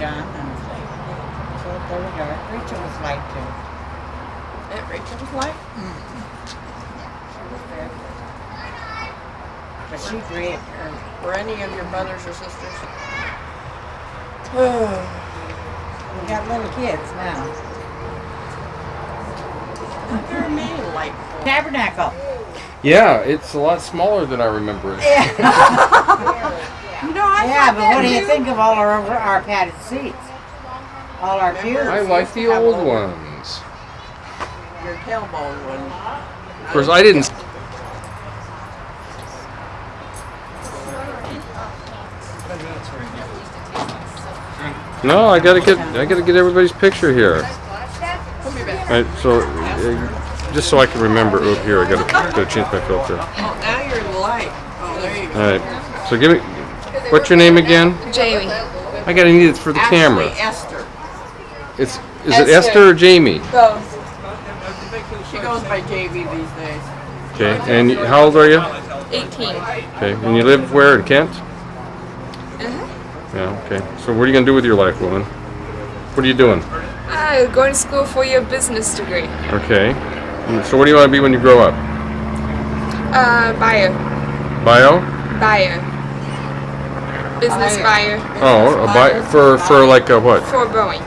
John. And so there we go. Rachel was light too. Aunt Rachel was light? She was there. But she grew her. Were any of your brothers or sisters? We got little kids now. Not very many light. Tabernacle. Yeah, it's a lot smaller than I remember it. Yeah. You know, I Yeah, thought but that what do you too. think of all our padded seats? All our pews. I like the old ones. Your tailbone one. Of course, I didn't. No, I gotta get everybody's picture here. Right, so just so I can remember. Oh, here I gotta change my filter. Oh, now you're light. Oh, there you go. All right. So give me. What's your name again? Jamie. I gotta need it for the camera. Esther. Is it Esther or Jamie? Both. She goes by JV these days. Okay. And how old are you? 18. Okay. And you live where in Kent? Yeah. Okay. So what are you gonna do with your life, woman? What are you doing? Going to school for your business degree. Okay. So what do you want to be when you grow up? Buyer. Bio? Buyer. Business buyer. Oh, for like a what? For Boeing.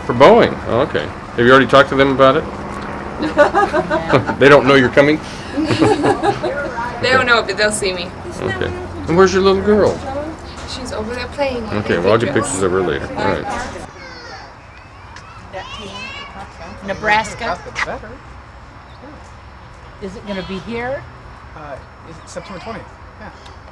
For Boeing. Oh, okay. Have you already talked to them about it? They don't know you're coming? They don't know, but they'll see me. Okay. And where's your little girl? She's over there playing. Okay, well I'll get pictures of her later. All right. Nebraska. Better. Is it going to be here? Is it September 20th?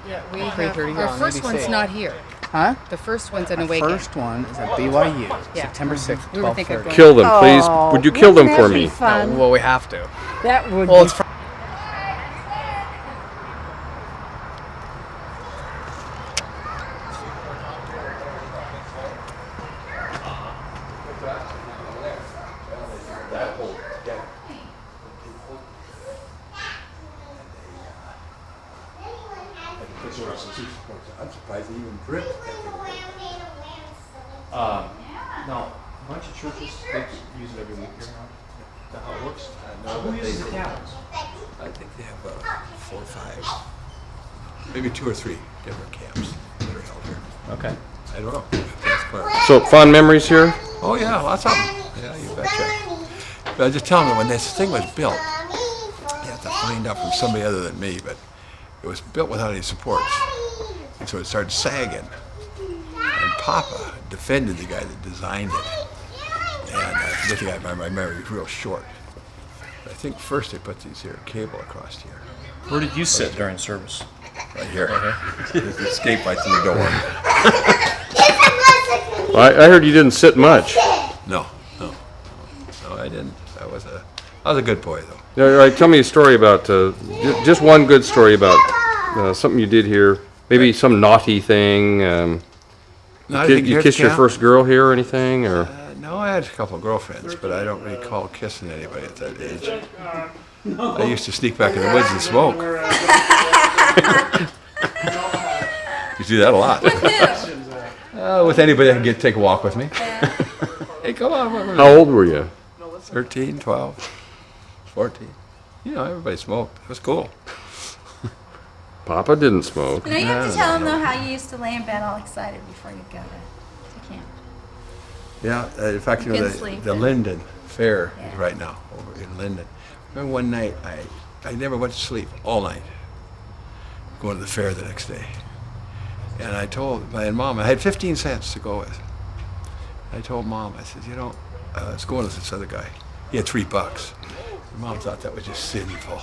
Yeah. We 3:30 have, our on first ABC. one's not here. Huh? The first one's an The away game. first one is at BYU, Yeah. September 6th, We were thinking of 12:30. Kill them, please. Would you kill them for Wouldn't that me? be fun? Well, we have to. That would Well, be it's I'm surprised they even bricked that thing. No, a bunch of churches, they use it every week here now. Is that how it works? Who uses the cabins? I think they have 4 or 5, maybe 2 or 3 different camps that are held here. Okay. I don't know. That's part. So fond memories here? Oh yeah, lots of them. Yeah, you betcha. But I just tell them when this thing was built, you have to find out from somebody other than me, but it was built without any supports. And so it started sagging. And Papa defended the guy that designed it. And I think my memory is real short. But I think first they put these here cable across here. Where did you sit during service? Right here. There's the escape right through the door. Well, I heard you didn't sit much. No, I didn't. I was a good boy though. All right, tell me a story about, just one good story about something you did here. Maybe some naughty thing. No, I think You kissed your first girl here or anything? Or? No, I had a couple of girlfriends, but I don't recall kissing anybody at that age. I used to sneak back in the woods and smoke. You do that a lot. With anybody that can take a walk with me. Hey, come on. How old were you? 13, 12, 14. You know, everybody smoked. It was cool. Papa didn't smoke. You know, you have to tell them though how you used to lay in bed all excited before you go to camp. Yeah, in fact, you know, couldn't sleep the then. Linden Fair Yeah. is right now over in Linden. Remember one night, I never went to sleep all night, going to the fair the next day. And I told my mom, I had 15 cents to go with. I told Mom, I said, you know, I was going with this other guy. He had $3. My mom thought that was just sinful.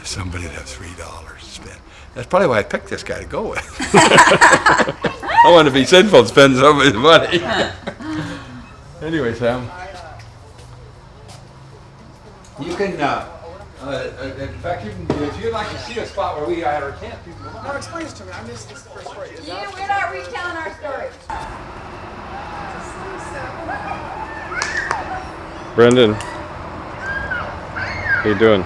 Somebody to have $3 to spend. That's probably why I picked this guy to go with. I want to be sinful and spend somebody's money. Anyway, Sam. You can, in fact, if you'd like to see a spot where we had our camp, you can. No, explain this to me. I missed this first story. We're not retelling our story. Brendan, how you doing?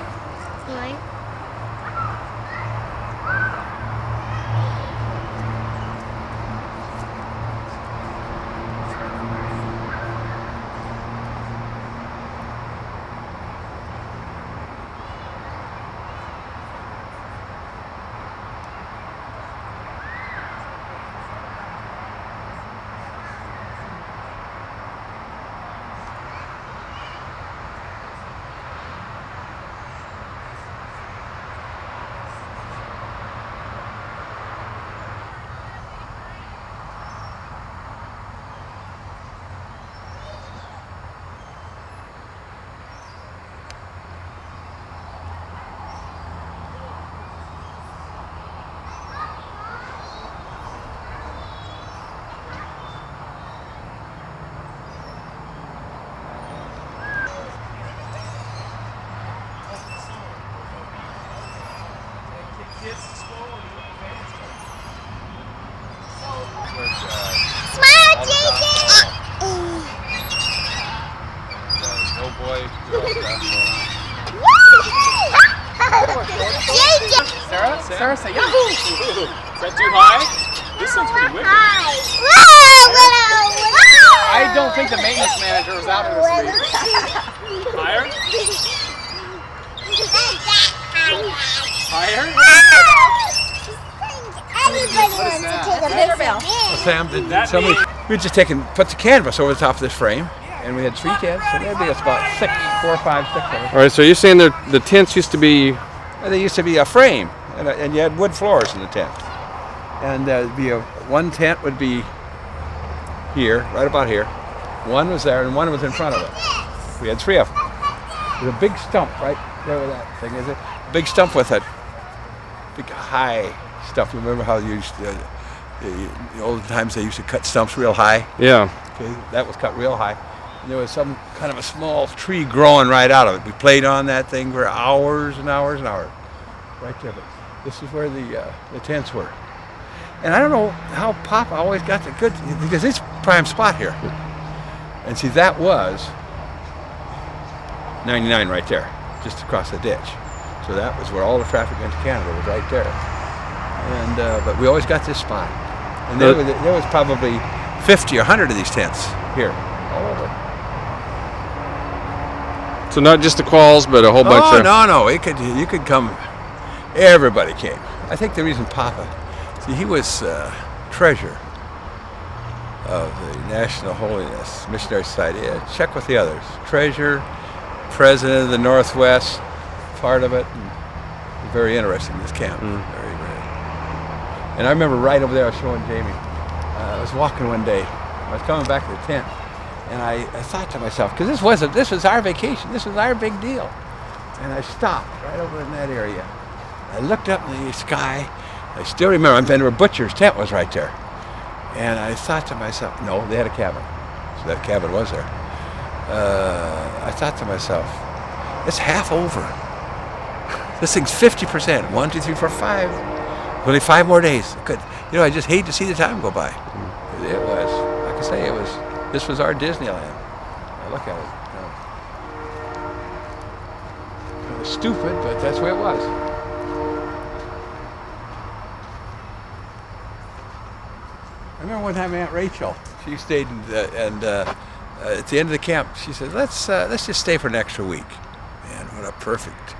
boy. Sarah, say yeah. Is that too high? This sounds pretty wicked. I don't think the maintenance manager was out here this week. Higher? Higher? Sam, somebody, we had just put the canvas over the top of this frame, and we had 3 tents, and there'd be about 4, 5, 6 of us. All right, so you're saying the tents used to be... They used to be a frame, and you had wood floors in the tent. And there'd be one tent would be here, right about here. One was there, and one was in front of it. We had 3 of them. There's a big stump right there where that thing is. A big stump with a big high stuff. You remember how you used to, in the old times they used to cut stumps real high? Yeah. Okay, that was cut real high. And there was some kind of a small tree growing right out of it. We played on that thing for hours and hours and hours. Right there. But this is where the tents were. And I don't know how Papa always got the good, because it's prime spot here. And see, that was 99 right there, just across the ditch. So that was where all the traffic went to Canada, was right there. And but we always got this spot. And there was probably 50 or 100 of these tents here, all over. So not just the Qualls, but a whole bunch of... No, you could come. Everybody came. I think the reason Papa, see, he was treasurer of the National Holiness Missionary Society. Check with the others. Treasurer, president of the Northwest, part of it. And very interesting, this camp. Very, very. And I remember right over there, I was showing Jamie. I was walking one day. I was coming back to the tent, and I thought to myself, because this was our vacation. This was our big deal. And I stopped right over in that area. I looked up in the sky. I still remember, I've been to a butcher's tent was right there. And I thought to myself, no, they had a cabin. So that cabin was there. I thought to myself, it's half over. This thing's 50%. 1, 2, 3, 4, 5. Only 5 more days. I just hate to see the time go by. It was, like I say, this was our Disneyland. Now look at it. Kind of stupid, but that's the way it was. I remember one time Aunt Rachel, she stayed and at the end of the camp, she said, let's just stay for an extra week. Man, what a perfect.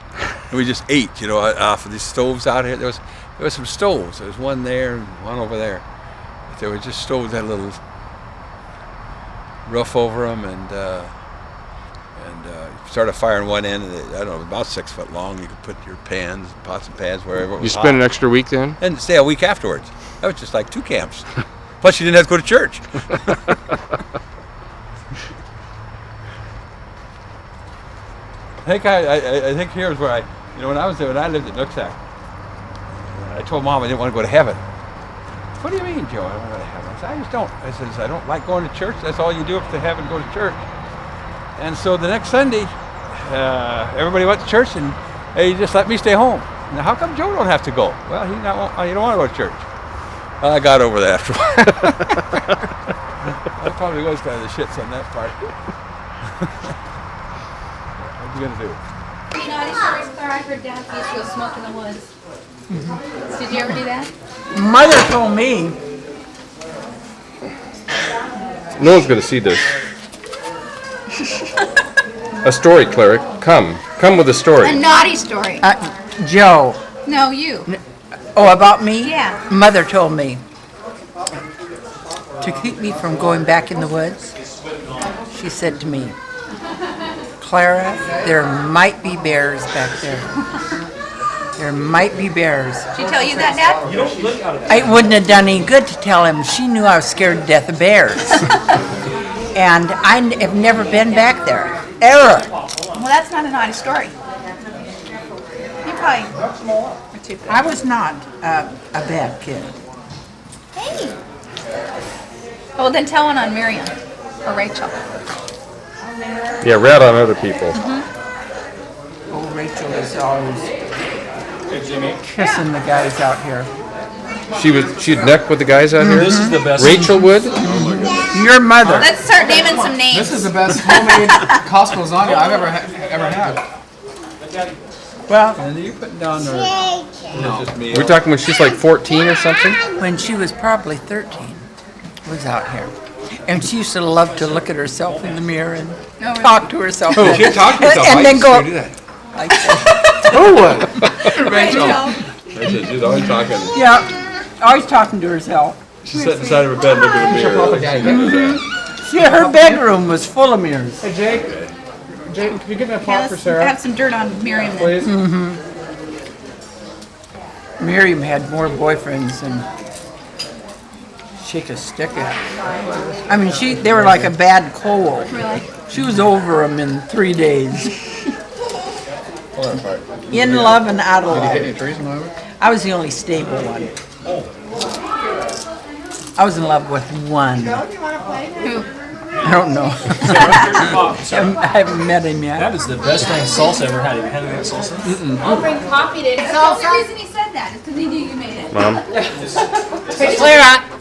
And we just ate, off of these stoves out here. There was some stoves. There was one there and one over there. But there were just stoves that had a little roof over them, and started firing one end, and I don't know, about 6 foot long. You could put your pans, pots and pans, wherever it was. You spent an extra week then? And stay a week afterwards. That was just like 2 camps. Plus, you didn't have to go to church. I think here's where when I was there, when I lived at Nooksack, I told Mom I didn't want to go to heaven. What do you mean, Joe? I don't want to go to heaven. I said, I just don't. I says, I don't like going to church. That's all you do up to heaven, go to church. And so the next Sunday, everybody went to church, and he just let me stay home. Now, how come Joe don't have to go? Well, he don't want to go to church. Well, I got over that after a while. I probably was kind of the shits on that part. What are you going to do? Naughty stories, Claire. I heard Dad used to go smoke in the woods. Did you ever do that? Mother told me. No one's going to see this. A story, Claire. Come with a story. A naughty story. Joe. No, you. Oh, about me? Yeah. Mother told me to keep me from going back in the woods. She said to me, Clara, there might be bears back there. There might be bears. Did she tell you that, Dad? It wouldn't have done any good to tell him. She knew I was scared to death of bears. And I have never been back there, ever. Well, that's not a naughty story. You probably are too good. I was not a bad kid. Hey. Well, then tell one on Miriam or Rachel. Yeah, rat on other people. Oh, Rachel is always kissing the guys out here. She'd neck with the guys out here? This is the best. Rachel would? Your mother. Let's start naming some names. This is the best homemade Costco lasagna I've ever had. Well, And are you putting down her? No. Just me. We're talking when she's like 14 or something? when she was probably 13, was out here. And she used to love to look at herself in the mirror and talk to herself. Oh, she talked to herself. And I then used go, to do that. like that. Who would? Rachel. Rachel, she's always talking. Yeah, always talking to herself. She sat inside of her bed looking at the mirror. See, her bedroom was full of mirrors. Hey, Jake, can you get me a Yeah, pot for let's Sarah, have some dirt on Miriam. then. please? Miriam had more boyfriends than shake a stick at. I mean, they were like a bad cold. Really? She was over them in 3 days. In love and out of love. Any trees in the way? I was the only stable one. I was in love with one. Who? I don't know. I haven't met him yet. That is the best dang salsa I ever had. Have you had any of that salsa? I'll bring coffee to That's the only reason he said that, is because he knew you made it. Mom?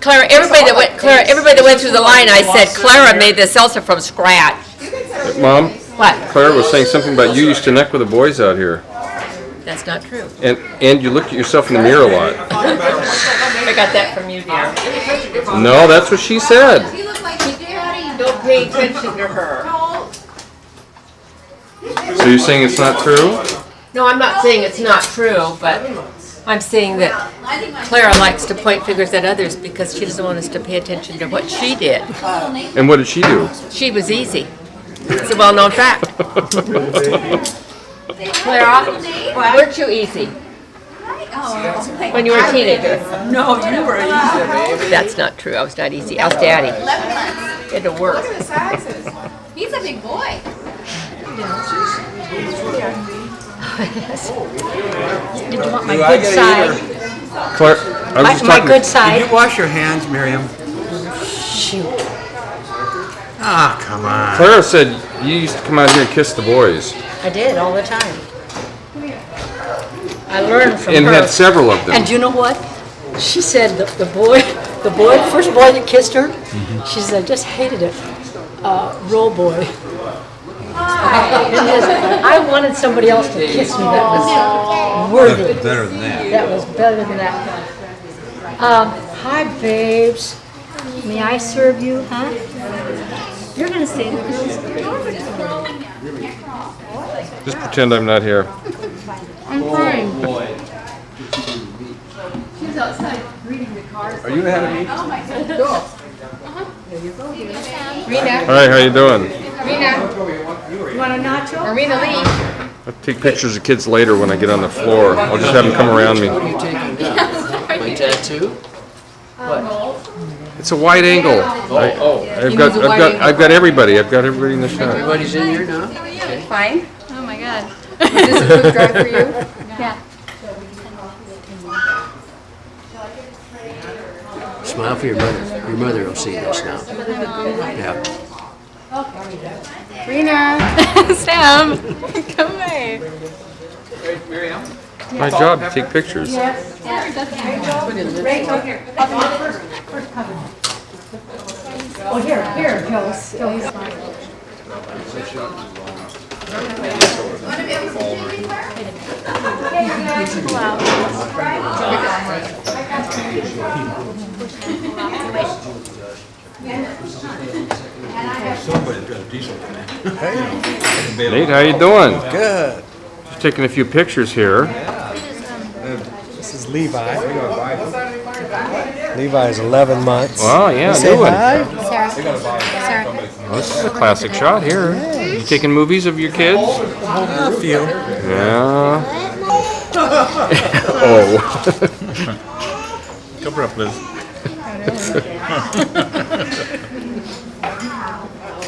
Clara, everybody that went through the line, I said, Clara made the salsa from scratch. Mom? What? Clara was saying something about you used to neck with the boys out here. That's not true. And you looked at yourself in the mirror a lot. I got that from you, dear. No, that's what she said. You look like you do. Don't pay attention to her. So you're saying it's not true? No, I'm not saying it's not true, but I'm saying that Clara likes to point fingers at others because she doesn't want us to pay attention to what she did. And what did she do? She was easy. It's a well-known fact. Clara, weren't you easy when you were a teenager? No, you were easy. That's not true. I was not easy. I was daddy. It had to work. He's a big boy. Did you want my good side? Clara, I was just My talking good Did side? you wash your hands, Miriam? Shoot. Ah, come on. Clara said you used to come out here and kiss the boys. I did all the time. I learned from And her. had several of them. And you know what? She said the first boy that kissed her, she said, I just hated it. Roll boy. I wanted somebody else to kiss me that was worthy. Better than that. That was better than that. Hi, babes. May I serve you, huh? You're gonna stay there. Just pretend I'm not here. I'm fine. Are you ahead of me? All right, how you doing? You want a nacho? Marina Lee. I'll take pictures of kids later when I get on the floor. I'll just have them come around me. My tattoo? It's a wide angle. I've got everybody. I've got everybody in the shot. Everybody's in here now? Fine. Oh my God. Is this a quick drive for you? Yeah. Smile for your mother. Your mother will see this now. Yeah. Rena. Sam. Come away. My job to take pictures. Oh, here, Joe. Nate, how you doing? Good. Just taking a few pictures here. This is Levi. Levi is 11 months. Wow, yeah, Say new one. hi. Well, this is a classic shot here. You taking movies of your kids? A few. Yeah. Oh. Cover up, Liz.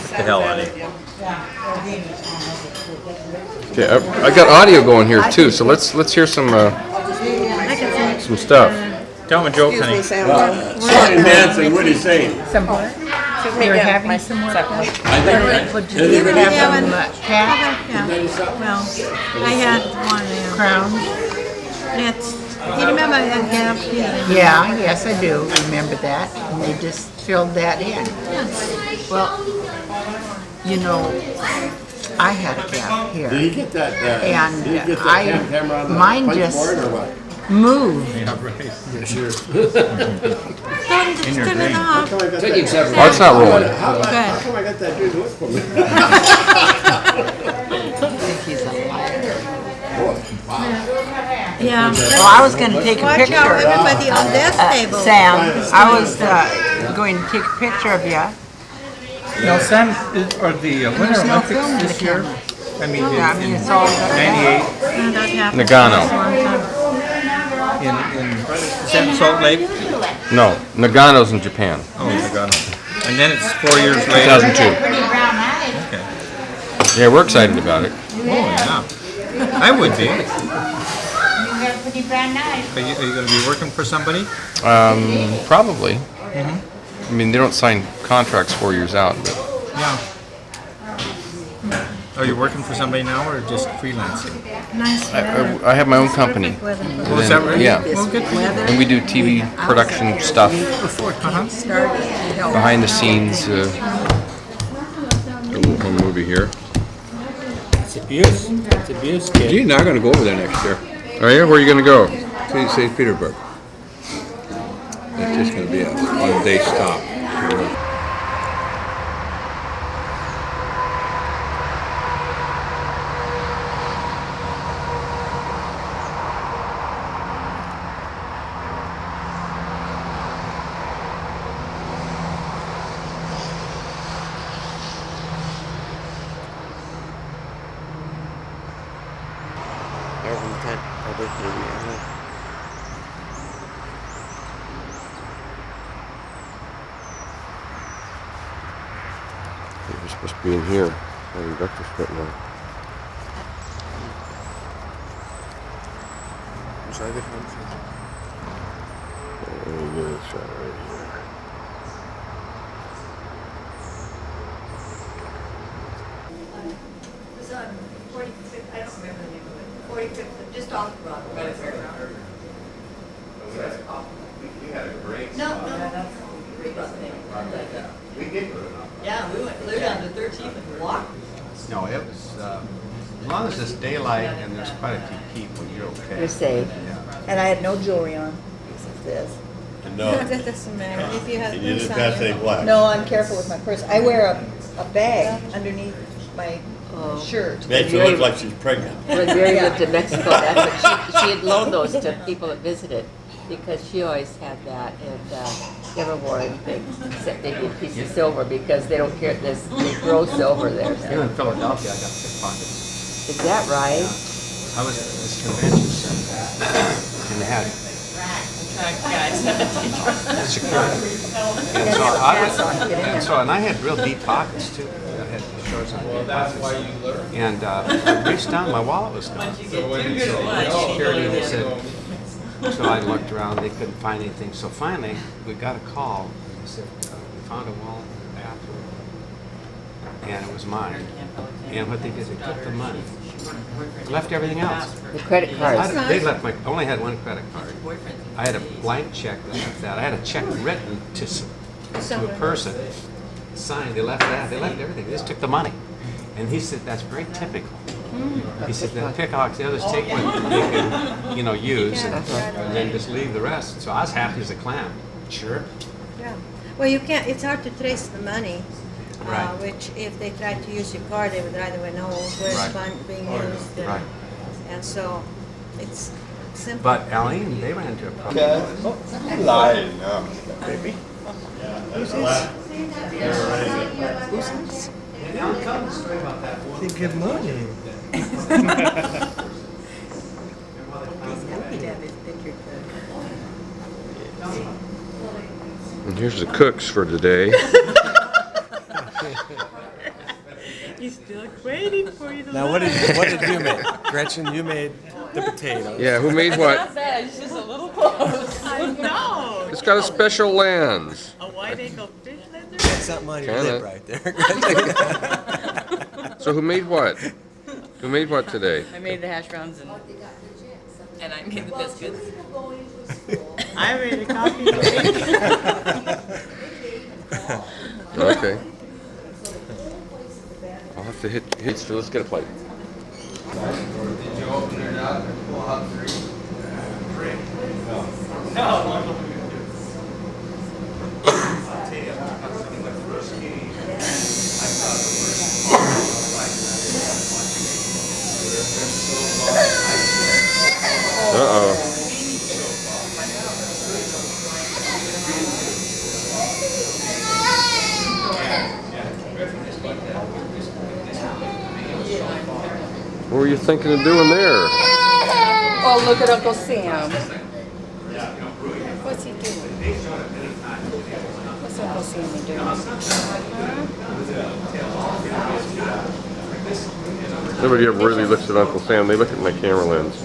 Get the hell out of here. Okay, I got audio going here too, so let's hear some stuff. Tell him a joke, honey. Nancy, what are you saying? Some what? You're having some more. I think Well, I had one crown. It's You remember that camp? Yeah, yes, I do remember that. And they just filled that in. Well, you know, I had a gap here. Did you get that? And did you get that I- camera on the mine punch just- board or what? Moved. Yeah, sure. In your dream. Taking seven. Oh, it's not rolling. How come I got that dude to work for me? He's a liar. Yeah. Well, I was going to take a Watch picture. out, everybody on this table. Sam, I was going to take a picture of you. Now, Sam, are the Winter There's no Olympics film in this the year? camera. I mean, Yeah, I mean, it's all 98 That happened. Nagano. in is that Salt Lake? No, Nagano's in Japan. Oh, Nagano. And then it's 4 years later. 2002. Okay. Yeah, we're excited about it. Oh, yeah. I would be. Are you going to be working for somebody? Probably. I mean, they don't sign contracts 4 years out, but Yeah. Are you working for somebody now or just freelancing? Nice weather. I have my own company. Oh, is that right? Yeah. Oh, good for you. And we do TV production stuff, Before camp started. behind the scenes. A movie here. It's abuse. It's abuse, kid. Gee, now I'm gonna go over there next year. Oh yeah, where are you gonna go? To St. Petersburg. It's just gonna be a one-day stop. You're supposed to be in here having breakfast right now. was on 45th, I don't remember the name of it, 45th, just off the road. We had a great. No, no. Yeah, we went clear down to 13th and walked. No, it was, as long as it's daylight and there's quite a few people, you're okay. You're safe. Yeah. And I had no jewelry on, except this. No, That doesn't matter if you have you this didn't on pass you. any black. No, I'm careful with my purse. I wear a bag underneath my shirt. Makes her look like she's pregnant. When Mary lived in Mexico, that's what she had loaned those to people that visited, because she always had that and never wore anything except maybe a piece of silver, because they don't care, they grow silver there. Here So. in Philadelphia, I got pickpockets. Is that right? I was at this convention center, and they had security. And I had real deep pockets too. I had shorts on deep pockets. And I reached down, my wallet was gone. And so I went to security, and they said, so I looked around, they couldn't find anything. So finally, we got a call, and they said, we found a wallet in the bathroom. And it was mine. And what they did, they took the money, left everything else. The credit cards. They left my, I only had one credit card. I had a blank check that left that. I had a check written to a person, signed, they left that, they left everything, they just took the money. And he said, that's very typical. He said, the pickpockets, the others take what they can, use and then just leave the rest. So I was happy as a clam. Sure. Yeah. Well, you can't, it's hard to trace the money. Right. Which if they tried to use your card, they would right away know where it's being used. Right. And so it's simple. But Aline, they ran into a problem. Lying now, baby. Good morning. And here's the cooks for today. He's still waiting for you to Now, what did you make? Gretchen, you made the potatoes. Yeah, who made what? Not bad, it's just a little close. I know. It's got a special lens. A white angle fish lender? That's something on your Kinda. lip right there. So who made what? Who made what today? I made the hash browns and And I made the biscuits. I made a coffee. Okay. I'll have to hit. So let's get a plate. Did you open it up and pull out 3? Uh-oh. What were you thinking of doing there? Oh, look at Uncle Sam. What's he doing? What's Uncle Sammy doing? Nobody ever really looks at Uncle Sam. They look at my camera lens.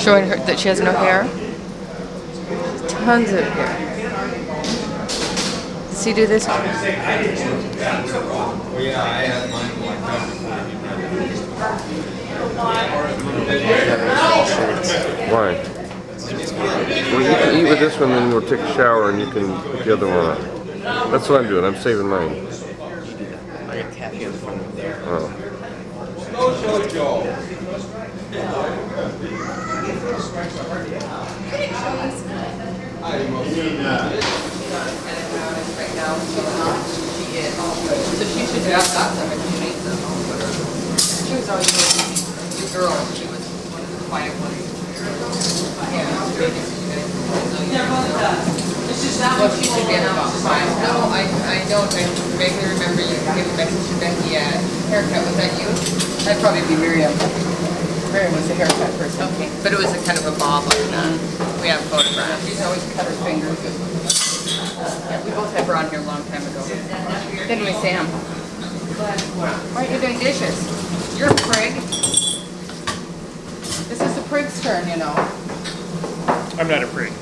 Showing her that she has no hair. Tons of hair. Does he do this? Well, yeah, I had mine like that Why? Well, you can eat with this one, then we'll take a shower, and you can put the other one on. That's what I'm doing. I'm saving mine. I got taffy on the front of there. Oh. Right now, so she is. So she should have got them and she made them. She was always a good girl. She was one of the quiet ones. Yeah, well, she should be about 5 now. I vaguely remember you gave a message to Becky at haircut. Was that you? That'd probably be Miriam. Miriam was the haircut person. Okay, but it was a kind of a bob like that. We have photographs. She's always cut her fingers. Yeah, we both had her on here a long time ago. Didn't we, Sam? Why aren't you doing dishes? You're a Prigg. This is the Prigg's turn, you know. I'm not a prig.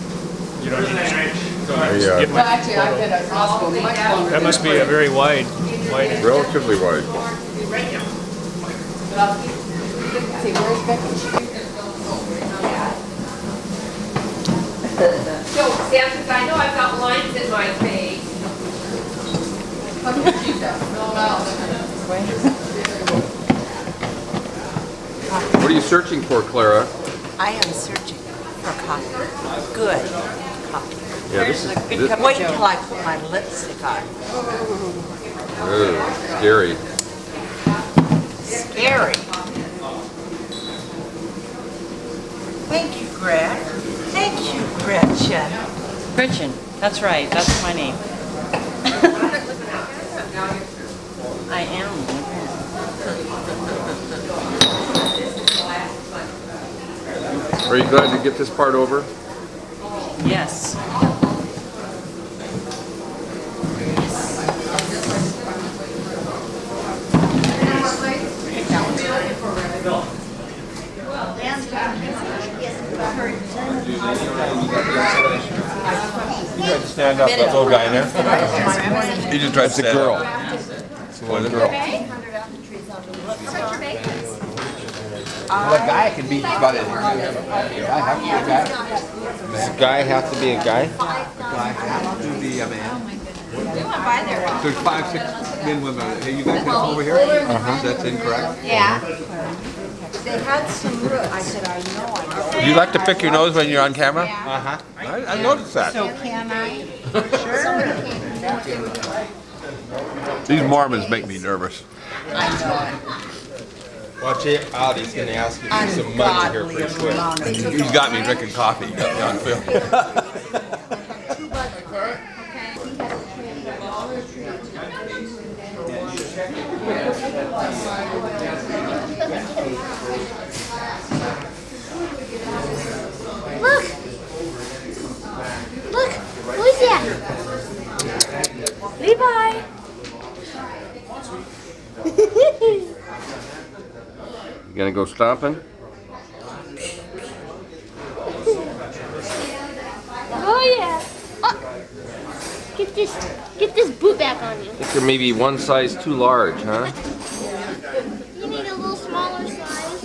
You don't need to Yeah. get Well, my actually, I've photo. been at hospital much longer. That must be a very wide. Relatively wide. See, where's Becky? So, Sam says, I know I've got lines in my face. What are you searching for, Clara? I am searching for coffee. Good coffee. Yeah, this is this, Wait till I put my lipstick on. scary. Scary. Thank you, Greg. Thank you, Gretchen. Gretchen, that's right. That's my name. I am. Are you glad to get this part over? Yes. You tried to stand up, that little guy in there. He just tried to stand up. It's a little girl. Well, a guy can be about it. Does Does a guy have to be a guy? a guy have to be a man? There's 5, 6 men with a, hey, you guys can come over here? That's incorrect. Yeah. They had some roots. I said, I know. Do you like to pick your nose when you're on camera? Uh-huh. I noticed that. So can I? These Mormons make me nervous. Watch it out, he's gonna ask you for some money here pretty quick. He's got me drinking coffee. He got me on film. Look! Look! Who's that? Levi! You gonna go stomping? Oh yeah! Oh. Get get this boot back on you. I think you're maybe one size too large, huh? You need a little smaller size.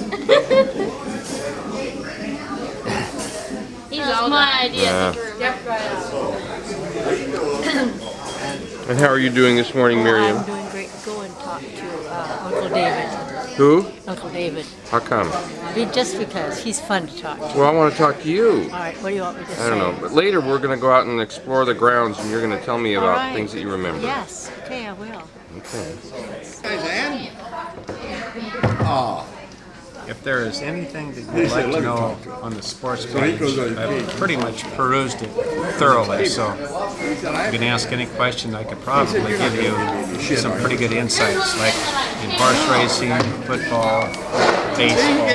That's my idea. And how are you doing this morning, Miriam? I'm doing great. Go and talk to Uncle David. Who? Uncle David. How come? Just because he's fun to talk to. Well, I want to talk to you. All right, what do you want me to say? I don't know, but later we're going to go out and explore the grounds, and you're going to tell me about right. things that you remember. Yes, okay, I will. Okay. If there is anything that you'd like to know on the sports page, I've pretty much perused it thoroughly, so you can ask any question. I could probably give you some pretty good insights, like in horse racing, football, baseball.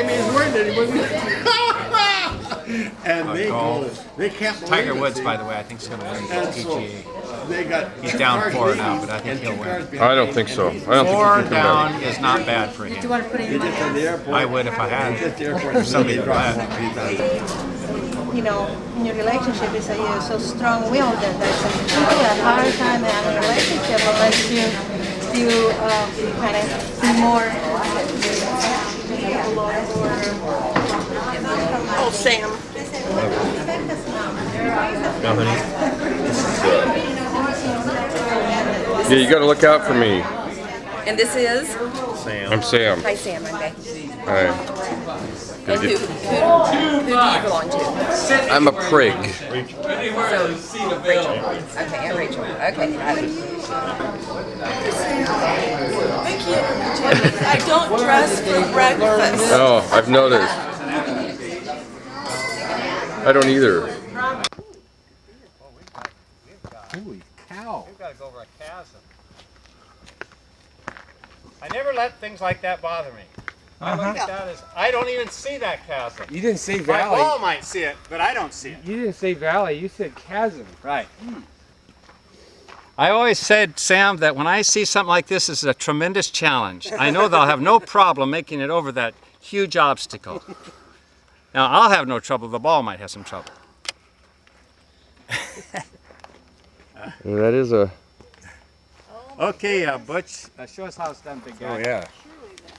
And golf. they can't believe Tiger it. Woods, by the way, I think he's going to win the And so PGA. they got He's two down cars 4 leading now, but I think and he'll two cars win. behind I don't think so. I don't think 4 he can come down down. is not bad for him. Do you want to put it in my From the airport. I would if I At the airport, had somebody they to dropped bet. $1,000. You know, in your relationship, is that you're so strong-willed that there's a hard time having a relationship unless you kind of be more. Oh, Sam. Yeah, you got to look out for me. And this is? Sam. I'm Sam. Hi, Sam. I'm Becky. Hi. And who do you belong to? I'm a prig. So, Rachel. Okay, I'm Rachel. Okay, got it. I don't dress for breakfast. Oh, I've noticed. I don't either. Holy cow. We've got to go over a chasm. I never let things like that bother me. I look at that as, I don't even see that chasm. You didn't say My valley. wall might see it, but I don't see it. You didn't say valley. You said chasm. Right. I always said, Sam, that when I see something like this, it's a tremendous challenge. I know they'll have no problem making it over that huge obstacle. Now, I'll have no trouble. The ball might have some trouble. That is a... Okay, Butch, show us how it's done, big guy. Oh, yeah.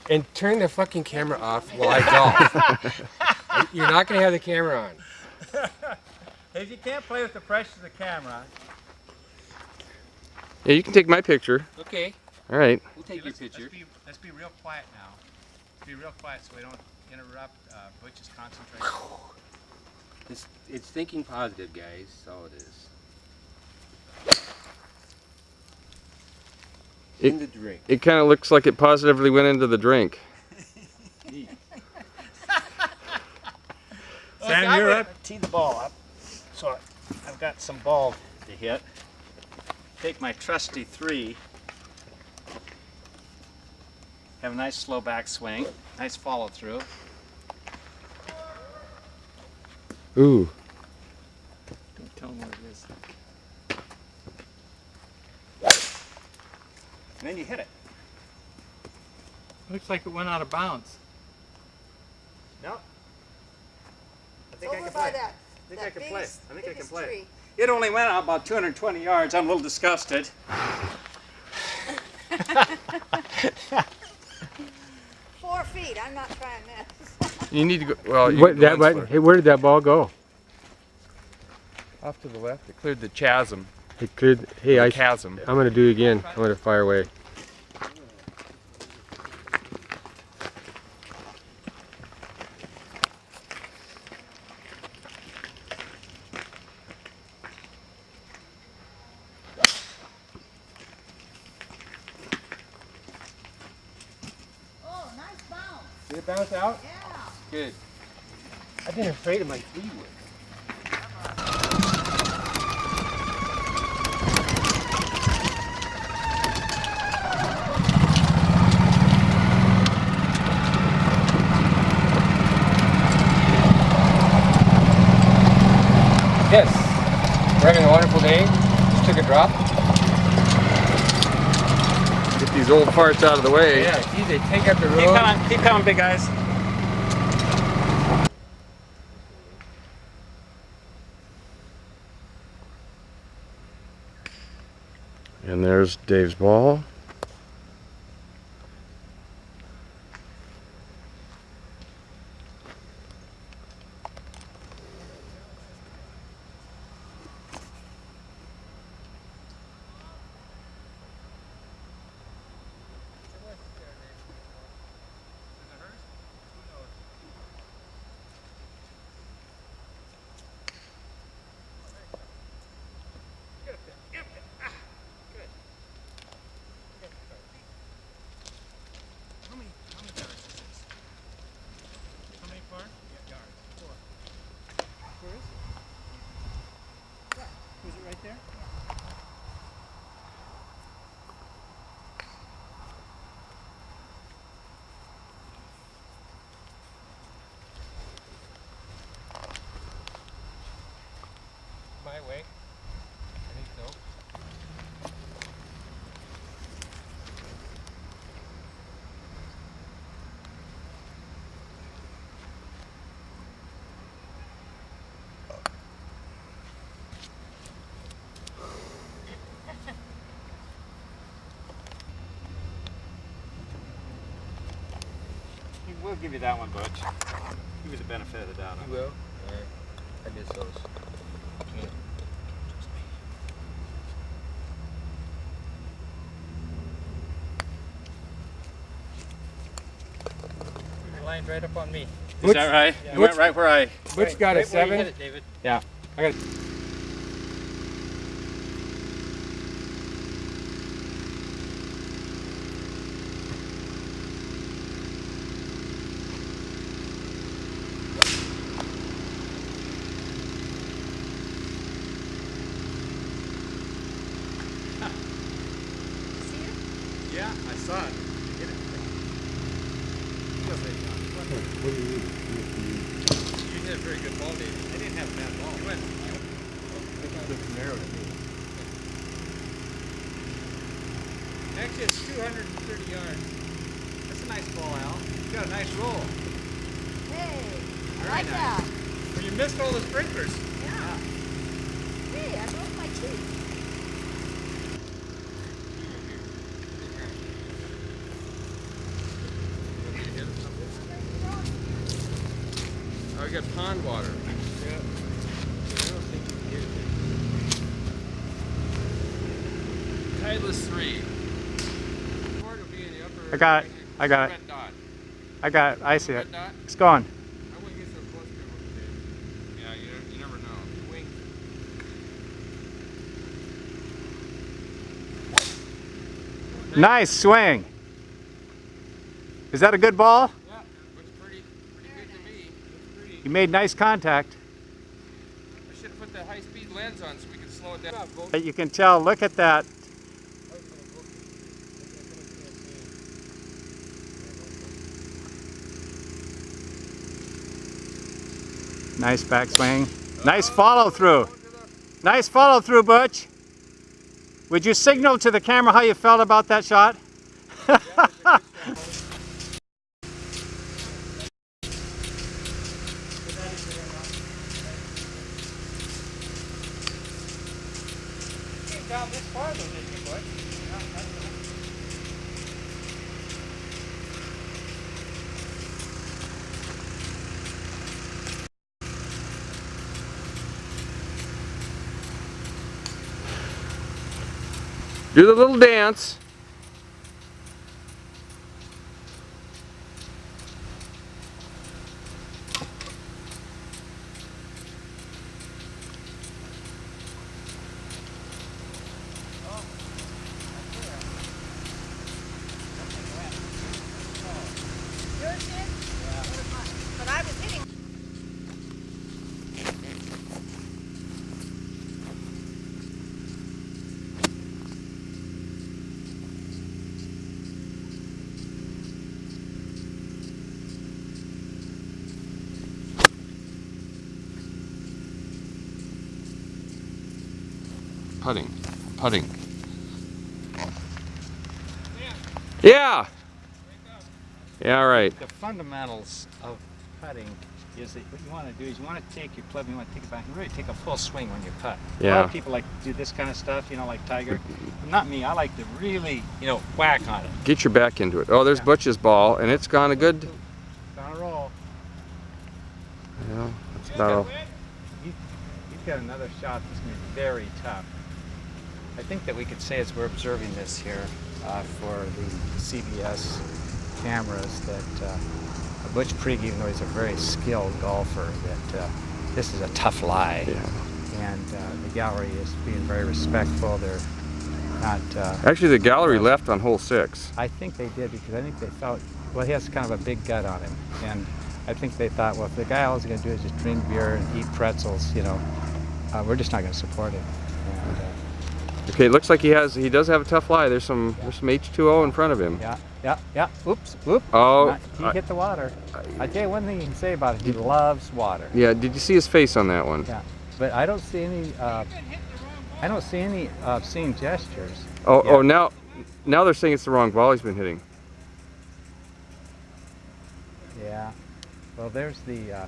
And turn the fucking camera off while I golf. You're not going to have the camera on. If you can't play with the pressure of the camera. Yeah, you can take my picture. Okay. All right. We'll take your picture. Let's be real quiet now. Be real quiet so we don't interrupt Butch's concentration. It's thinking positive, guys. That's all it is. In the drink. It kind of looks like it positively went into the drink. Sam, you're up. Tee the ball up. So I've got some ball to hit. Take my trusty 3. Have a nice slow back swing. Nice follow through. Ooh. Don't tell them what it is. And then you hit it. Looks like it went out of bounds. No. I think I can play. I think I can play. I think I can play. tree. It only went out about 220 yards. I'm a little disgusted. 4 feet. I'm not trying this. You need to go... Well, you What, can go hey, where did that ball go? off to the left. It cleared the chasm. It cleared. Hey, The chasm. I'm going to do it again. I'm going to fire away. Oh, nice bounce. Did it bounce out? Yeah. Good. I've been afraid of my 3-wood. Yes. We're having a wonderful day. Just took a drop. Get these old parts out of the way. Yeah, geez, they take up the road. Keep coming, big guys. And there's Dave's ball. Was it right there? My way. I think so. We'll give you that one, Butch. Give you the benefit of the doubt. You will? Alright. I miss those. You lined right up on me. Is that right? Yeah. You went right where I... Butch got a Right where you 7. hit it, David. Yeah. I got Yeah, I saw it. You hit it. What do you mean? You hit a very good ball, David. I didn't have a bad ball. You went... Actually, it's 230 yards. That's a nice ball, Al. You got a nice roll. Hey, I Very like nice. that. Well, you missed all the sprinklers. Yeah. Hey, I broke my teeth. Oh, we got pond water. Tideless 3. I got it. I got it. Red dot. I got it. I see it. Red dot? It's going. I wouldn't get so close to him. Yeah, you never know. He winked. Nice swing. Is that a good ball? Yeah, looks pretty good to me. Looks pretty. You made nice contact. I should have put the high-speed lens on so we could slow it down. But you can tell, look at that. Nice backswing. Nice follow through. Nice follow through, Butch. Would you signal to the camera how you felt about that shot? Down this far, though, didn't you, Butch? Do the little dance. But I was hitting. Putting. Yeah. Yeah, right. The fundamentals of putting is that what you want to do is you want to take your club, you want to take it back and really take a full swing when you putt. A lot Yeah. of people like to do this kind of stuff, you know, like Tiger. Not me. I like to really, you know, whack on it. Get your back into it. Oh, there's Butch's ball, and it's gone a good. On a roll. Yeah, that's about. You've got another shot that's going to be very tough. I think that we could say as we're observing this here for the CBS cameras that Butch Prigg, even though he's a very skilled golfer, that this is a tough lie. Yeah. And the gallery is being very respectful. They're not... Actually, the gallery left on hole 6. I think they did because I think they felt, well, he has kind of a big gut on him. And I think they thought, well, if the guy all he's going to do is just drink beer and eat pretzels, you know, we're just not going to support him. And, Okay, it looks like he does have a tough lie. There's some H2O in front of him. yeah. Oops, whoop. Oh, He hit the water. I tell you one thing you can say about it, he loves water. Yeah, did you see his face on that one? Yeah, but I don't see any obscene gestures. Oh, now they're saying it's the wrong ball he's been hitting. Yeah. Well, there's the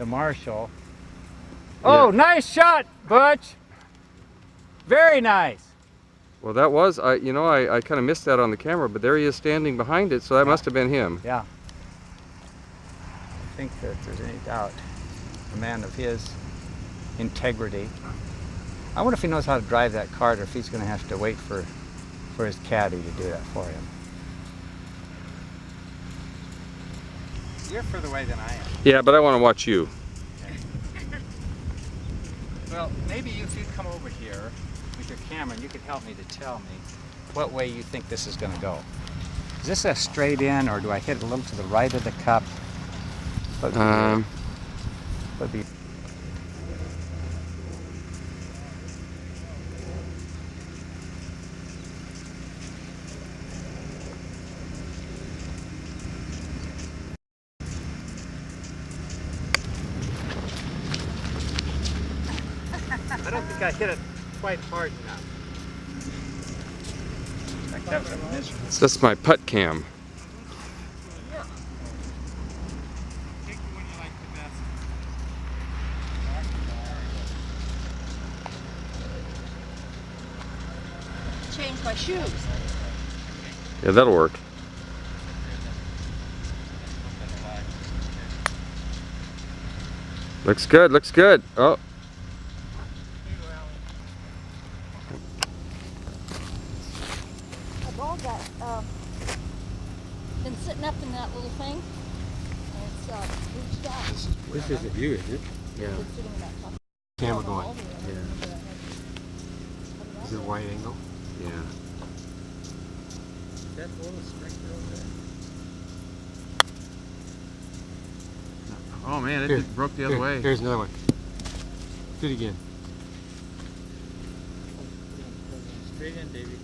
marshal. Oh, nice shot, Butch. Very nice. Well, that was I kind of missed that on the camera, but there he is standing behind it, so that must have been him. Yeah. I think that if there's any doubt, a man of his integrity. I wonder if he knows how to drive that cart, or if he's going to have to wait for his caddy to do that for him. You're further away than I am. Yeah, but I want to watch you. Well, maybe if you come over here with your camera, and you could help me to tell me what way you think this is going to go. Is this a straight in, or do I hit a little to the right of the cup? Would be I don't think I hit it quite hard enough. That was a miserable. That's my putt cam. Change my shoes. Yeah, that'll work. Looks good, looks good. Oh. The ball got been sitting up in that little thing, and it's reached out. This isn't you, is it? Yeah. It's sitting in that top. Camera going. Yeah. Is it a wide angle? Yeah. That little sprinkler over there. Oh man, it Here, just broke the other here, way. Here's another one. Do it again. Straight in, Davey.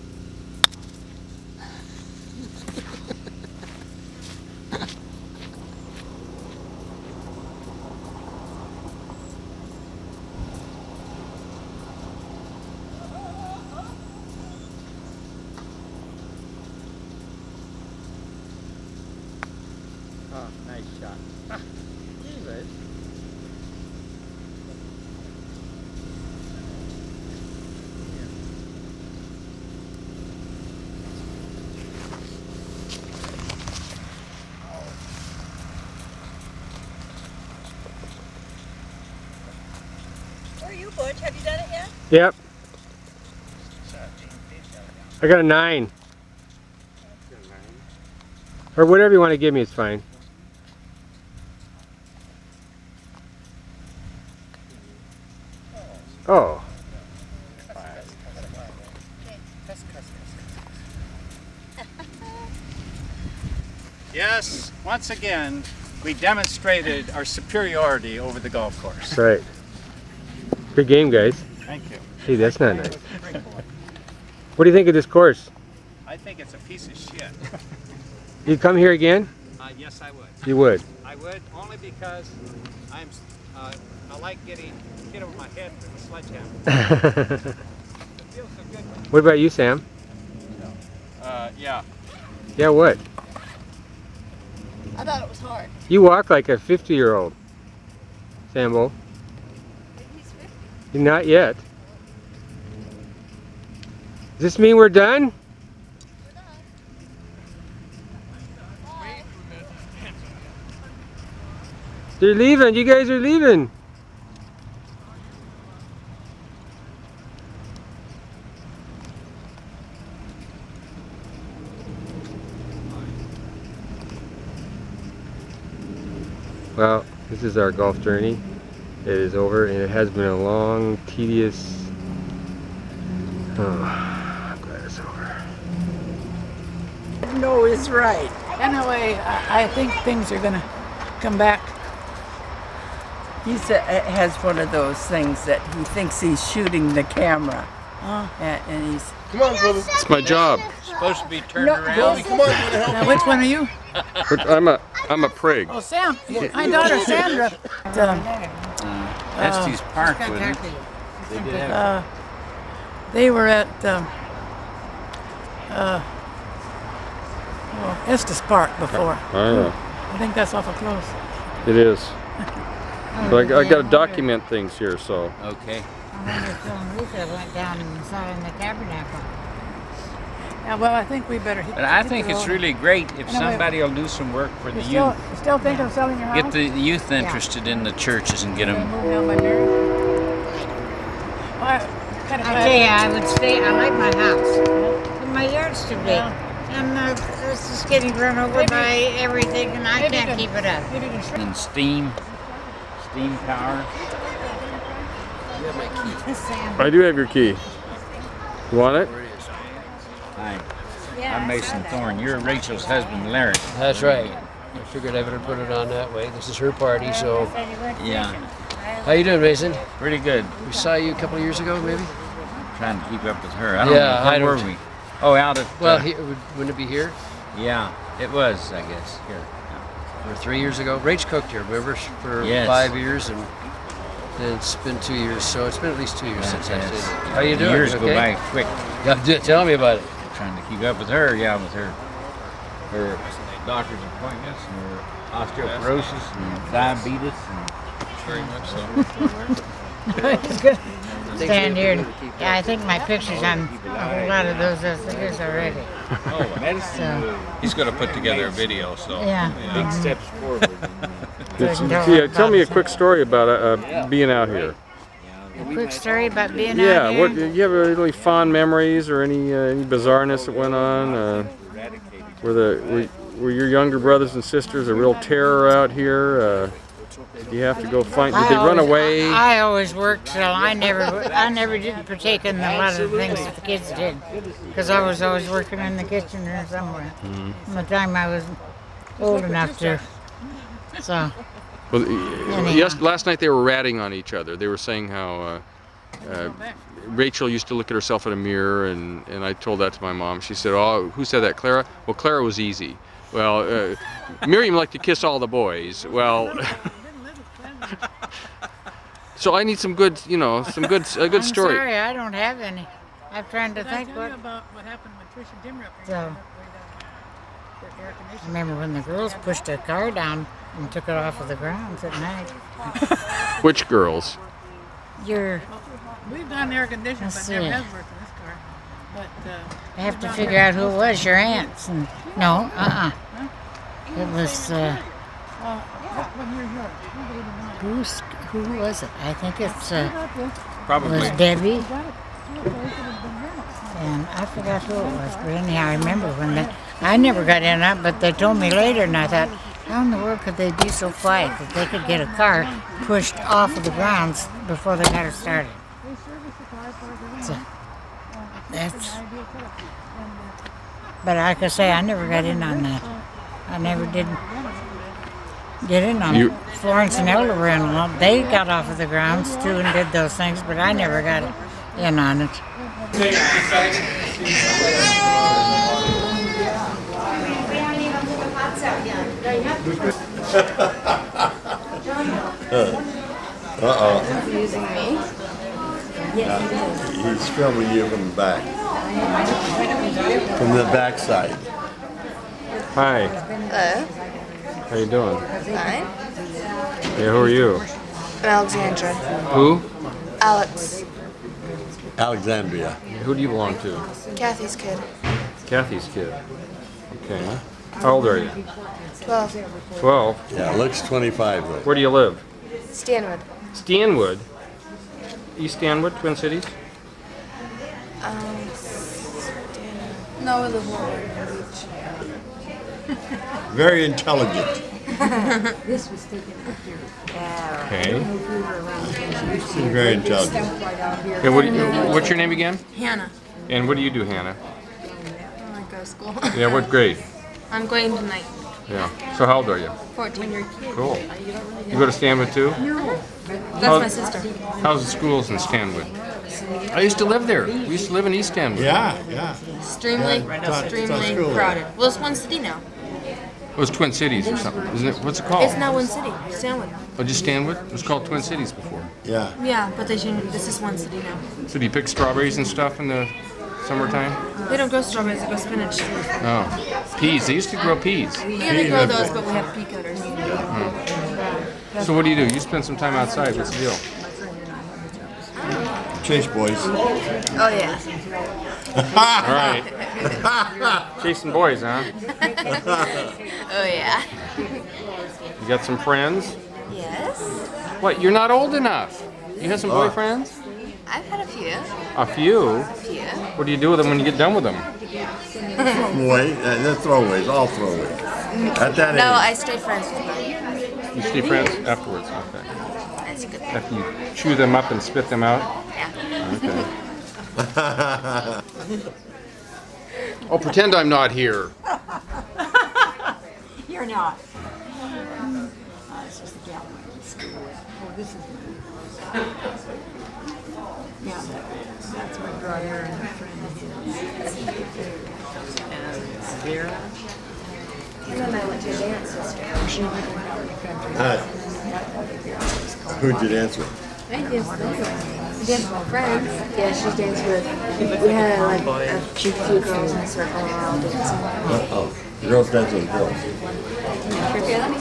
Oh, nice shot. Anyways. Where are you, Butch? Have you done it yet? Yep. I got a 9. Or whatever you want to give me is fine. Oh. Yes, once again, we demonstrated our superiority over the golf course. That's right. Good game, guys. Thank you. Hey, that's not nice. What do you think of this course? I think it's a piece of shit. You come here again? Yes, I would. You would. I would, only because I like getting hit over my head with a sledgehammer. It feels so good. What about you, Sam? Yeah. Yeah, what? I thought it was hard. You walk like a 50-year-old. Sambo. Not yet. Does this mean we're done? They're leaving. You guys are leaving. Well, this is our golf journey. It is over, and it has been a long, tedious. Oh, I'm glad it's over. No is right. Anyway, I think things are gonna come back. Has one of those things that he thinks he's shooting the camera, and he's. Come on, brother. It's my job. Supposed to be turned No, around. Come on, brother. Now, which one are you? I'm a Prigg. Oh, Sam. My daughter Sandra. Estes Park with it. They did have They were at Estes Park before. Oh, yeah. I think that's awful close. It is. But I got to document things here, so. Okay. I wonder if Phil and Lisa went down and saw in the tabernacle. Yeah, well, I think we better hit. But I hit think the it's road. really great if Anyway, somebody will do some work for the You youth. still thinking of selling your house? Get the youth interested in the churches and get them. Moving down by Mary? Well, kind of I tell you, I would stay. I like my house, but my yard's too big, and this is getting run over by everything, and I can't keep it up. And steam power. You have my key. I do have your key. You want it? Hi. I'm Mason Thorne. You're Rachel's husband, Larry. That's right. I figured I better put it on that way. This is her party, so. Yeah. How you doing, Mason? Pretty good. We saw you a couple of years ago, maybe? Trying to keep up with her. I don't Yeah, know. I Where don't- were we? Oh, out at. Well, wouldn't it be here? Yeah, it was, I guess. Here. Or 3 years ago? Rach cooked here, remember? For Yes. 5 years, and then it's been 2 years, so it's been at least 2 years since I Yes. stayed here. How you doing? Years You go okay? by quick. Yeah, tell me about it. Trying to keep up with her, with her doctor's appointments and her osteoporosis and diabetes and very much so. Stand here. Yeah, I think my picture's on a whole lot of those as it is already. Oh, So, he's going to put together a video, so Yeah. big steps forward. Yeah, tell me a quick story about being out here. a quick story about being Yeah, out here. what you have any fond memories or any bizarreness that went on? Were your younger brothers and sisters a real terror out here? Did you have to go find? Did they run away? I always worked, so I never did partake in a lot of the things that the kids did, because I was always working in the kitchen or somewhere. From the time I was old enough to, so. Well, Anyhow. yes, last night they were ratting on each other. They were saying how Rachel used to look at herself in a mirror, and I told that to my mom. She said, "Oh, who said that, Clara?" Well, Clara was easy. Well, Miriam liked to kiss all the boys. Well, so I need some good, a good story. I'm sorry, I don't have any. I'm trying to think what. about what happened when Trish and Tim were up So, I remember when the girls pushed a car down and took it off of the grounds at night. Which girls? We've done air conditioning, Let's but never see. has worked in this car. But I have to figure out who it was. Your aunts? And no, It was. when you're here, Who was it? I think it's. Probably. It was Debbie. And I forgot who it was, but anyhow, I remember when I never got in it, but they told me later, and I thought, how in the world could they be so quiet that they could get a car pushed off of the grounds before they got it started? So, but like I say, I never got in on that. I never did get in on it. Florence and Elder were in on it. They got off of the grounds too and did those things, but I never got in on it. Using me? He's filming you from the back. From the back side. Hi. Hello. How you doing? Fine. Yeah, who are you? Alexandra. Who? Alex. Alexandria. Who do you belong to? Kathy's kid. Kathy's kid. Okay. How old are you? 12. 12. Yeah, looks 25 though. Where do you live? Stanwood. Stanwood. East Stanwood, Twin Cities? No, we live lower. Very intelligent. This was taken up here. Okay. She's very intelligent. Okay, what's your name again? Hannah. And what do you do, Hannah? I go to school. Yeah, what grade? I'm going tonight. Yeah. So how old are you? 14. Cool. You go to Stanwood too? No. That's How- my sister. How's the schools in Stanwood? I used to live there. We used to live in East Stanwood. Yeah. Extremely school crowded. Well, it's one city now. It was Twin Cities or something, isn't it? What's it called? It's now one city. Stanwood. Oh, just Stanwood? It was called Twin Cities before. Yeah. Yeah, but this is one city now. So do you pick strawberries and stuff in the summertime? They don't grow strawberries, they grow spinach. Oh. Peas. They used to grow peas. Yeah, they grow those, but we have pea cutters. So what do? You spend some time outside. What's the deal? Chase boys. Oh, yeah. All right. Chasing boys, huh? Oh, yeah. You got some friends? Yes. What? You're not old enough. You have some boyfriends? I've had a few. A few? A few. What do you do with them when you get done with them? Boy, they're throwaways, all throwaways. At that No, age. I stay friends with them. You stay friends afterwards. Okay. That's good. After you chew them up and spit them out? Yeah. Okay. Oh, pretend I'm not here. You're not. It's just a gal in school. Oh, this is. Yeah, that's my brother and a friend of his. And Vera. And then I went to a dance sister. She went out in the country. Who'd you dance with? I danced with my friends. Yeah, she danced with. We had like a few girls in a circle and we're all dancing. Oh, girls dance with girls.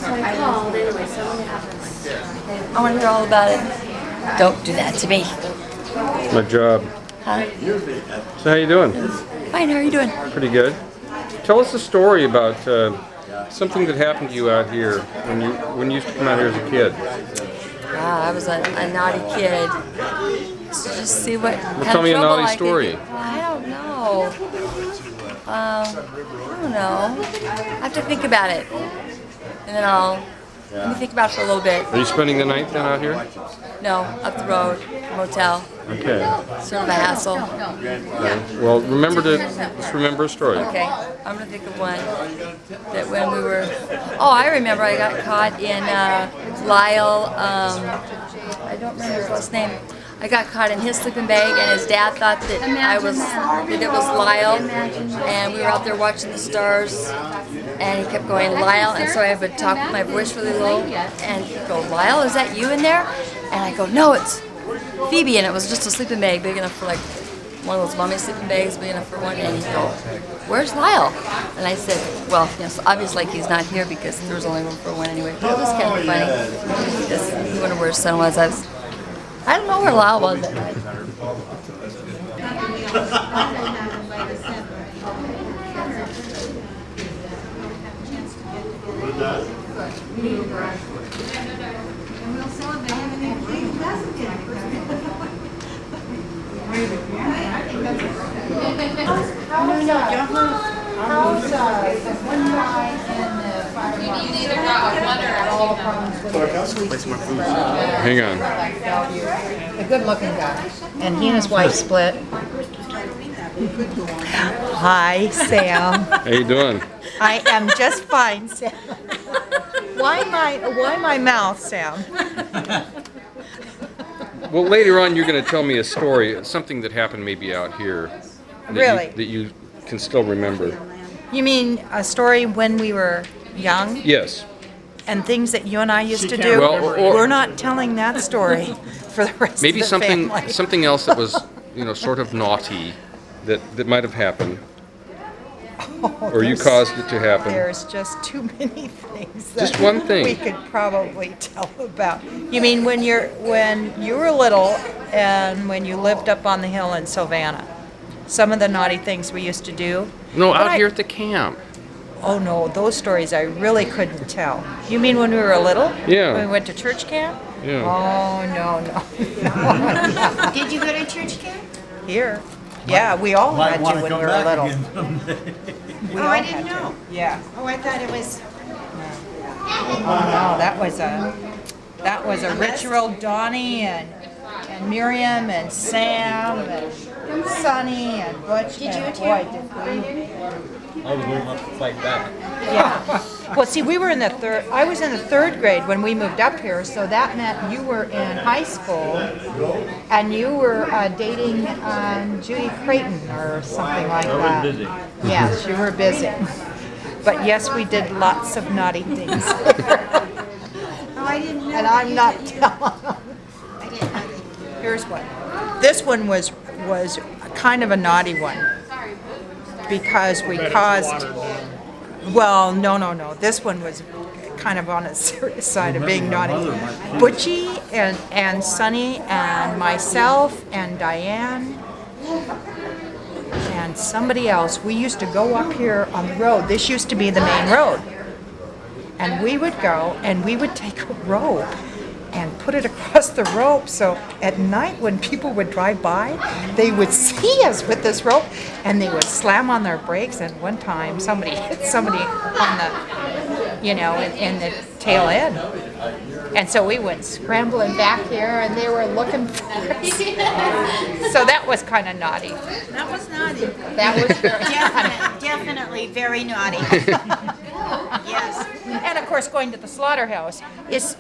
So I called anyway, so I'm gonna have them. I want to hear all about it. Don't do that to me. My job. Huh? So how you doing? Fine, how are you doing? Pretty good. Tell us a story about something that happened to you out here when you used to come out here as a kid. I was a naughty kid. So just see what kind Tell of me a trouble naughty I could story. get. I don't know. I don't know. I have to think about it. And then let me think about it for a little bit. Are you spending the night then out here? No, up the road, motel. Okay. Sort of a hassle. Okay. Well, let's remember a story. Okay, I'm gonna think of one that when we were. Oh, I remember I got caught in Lyle. I don't remember his last name. I got caught in his sleeping bag, and his dad thought that it was Lyle, and we were out there watching the stars, and he kept going Lyle, and so I would talk with my voice really low, and he'd go, Lyle, is that you in there? And I go, no, it's Phoebe, and it was just a sleeping bag big enough for like one of those mommy sleeping bags, big enough for one, and he'd go, where's Lyle? And I said, well, yes, obviously he's not here because there was only room for one anyway, but it was kind of funny, because he wondered where his son was. I don't know where Lyle was that night. Hang on. A good-looking guy. And he and his wife split. Hi, Sam. How you doing? I am just fine, Sam. Why my mouth, Sam? Well, later on, you're going to tell me a story, something that happened maybe out here. Really? That you can still remember. You mean a story when we were young? Yes. And things that you and I used to do? Well, or- We're not telling that story for the rest Maybe of the something family. something else that was, sort of naughty that might have happened. Or you caused it to happen? There's just too many things. Just one thing. We could probably tell about. You mean when you were little and when you lived up on the hill in Savannah? Some of the naughty things we used to do. No, out here at the camp. Oh no, those stories I really couldn't tell. You mean when we were little? Yeah. When we went to church camp? Yeah. Oh no. Did you go to church camp? Here. Yeah, we all had to when we were little. We Oh, all I had didn't to. know. Yeah. Oh, I thought it was. Oh no, that was a ritual. Donnie and Miriam and Sam and Sonny and Butch. Did you and attend? boy, did we. I was going up to fight back. Yeah. Well, see, we were in the third. I was in the third grade when we moved up here, so that meant you were in high school, and you were dating Judy Creighton or something like that. I was busy. Yes, you were busy. But yes, we did lots of naughty things. Oh, I didn't know. And I'm not telling. I didn't know. Here's one. This one was kind of a naughty one because we caused. Well, no. This one was kind of on the serious side of being naughty. Butchie and Sonny and myself and Diane and somebody else, we used to go up here on the road. This used to be the main road. And we would go and we would take a rope and put it across the rope so at night when people would drive by, they would see us with this rope and they would slam on their brakes. And one time somebody hit somebody on the, in the tail end. And so we went scrambling back here and they were looking for us. So that was kind of naughty. That was naughty. That was very Definitely very naughty. Yes. And of course, going to the slaughterhouse is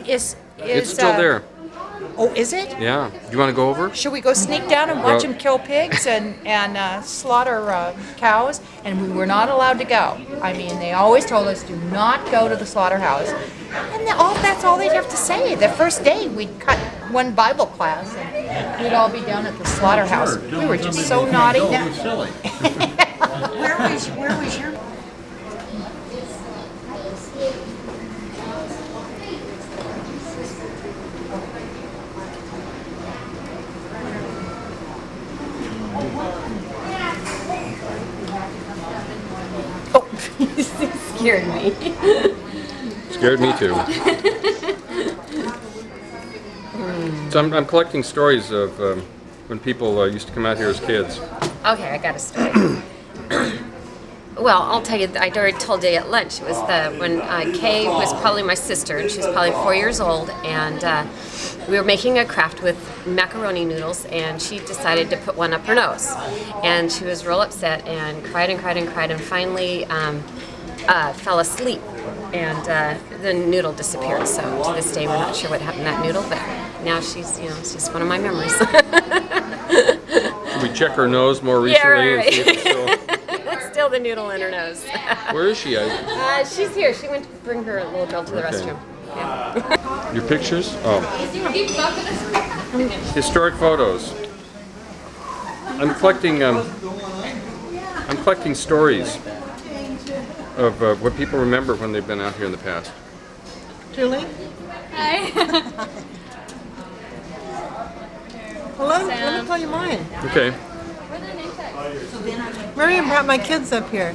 It's still there. Oh, is it? Yeah. Do you want to go over? Should we go sneak down and watch Well- them kill pigs and slaughter cows? And we were not allowed to go. I mean, they always told us, do not go to the slaughterhouse. And that's all they'd have to say. The first day, we'd cut one Bible class and we'd all be down at the slaughterhouse. We were just so naughty. Where was your? You scared me. Scared me too. So I'm collecting stories of when people used to come out here as kids. Okay, I got a story. Well, I'll tell you, I already told you at lunch. It was when Kay was probably my sister, and she was probably 4 years old, and we were making a craft with macaroni noodles, and she decided to put one up her nose. And she was real upset and cried and cried and cried, and finally fell asleep, and the noodle disappeared. So to this day, we're not sure what happened to that noodle, but now she's just one of my memories. Should we check her nose more recently? Yeah, And see if it's still... Still the noodle in her nose. Where is she? She's here. She went to bring her little girl to the Okay. restroom. Yeah. Your pictures? Oh. Historic photos. I'm collecting stories of what people remember when they've been out here in the past. Julie? Hi. Well, let me tell you mine. Okay. Miriam brought my kids up here.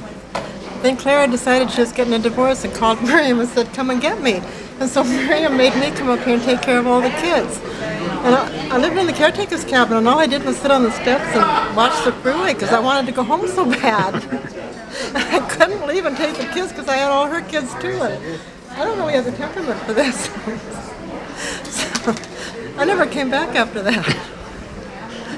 Then Clara decided she was getting a divorce and called Miriam and said, come and get me. And so Miriam made me come up here and take care of all the kids. And I lived in the caretaker's cabin, and all I did was sit on the steps and watch the freeway because I wanted to go home so bad. I couldn't leave and take the kids because I had all her kids too. And I don't know, we have the temperament for this. So I never came back after that.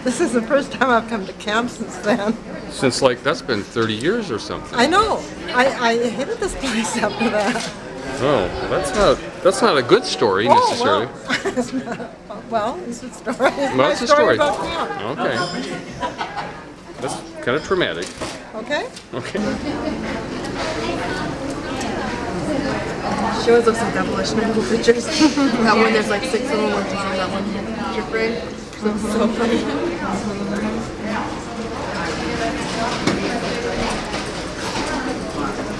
This is the first time I've come to camp since then. Since that's been 30 years or something. I know. I hated this place after that. Oh, well, that's not a good story necessarily. Well, it's a story. It's Well, my it's a story story. about camp. Okay. That's kind of traumatic. Okay? Okay. Show us some demolition little pictures. That one, there's like 6 of them, which is in that one picture frame. That's so funny.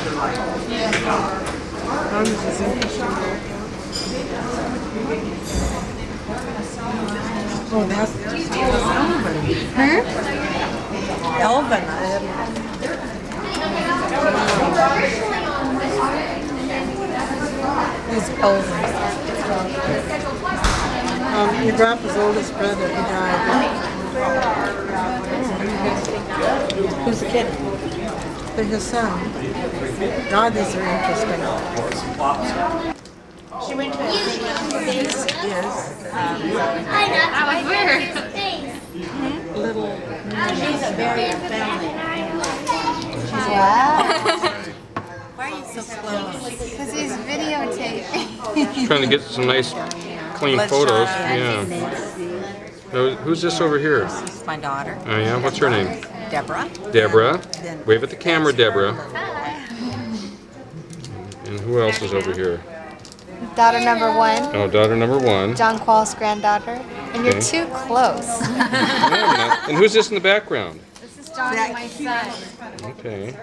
This is interesting. Oh, that's Elvin. He's Elvin. Your grandpa's oldest brother, he died. Who's the kid? His son. God, these are interesting. She went to Yes. I was weird. Little. She's a very family. Wow. Why are you so close? Because he's videotaping. Trying to get some nice, clean photos. Yeah. Now, who's this over here? This is my daughter, Oh yeah, what's her name? Deborah. Deborah. Wave at the camera, Deborah. And who else is over here? Daughter number 1. Oh, daughter number 1. John Quall's granddaughter. And you're Okay. too close. And who's this in the background? This is John and my son. Okay.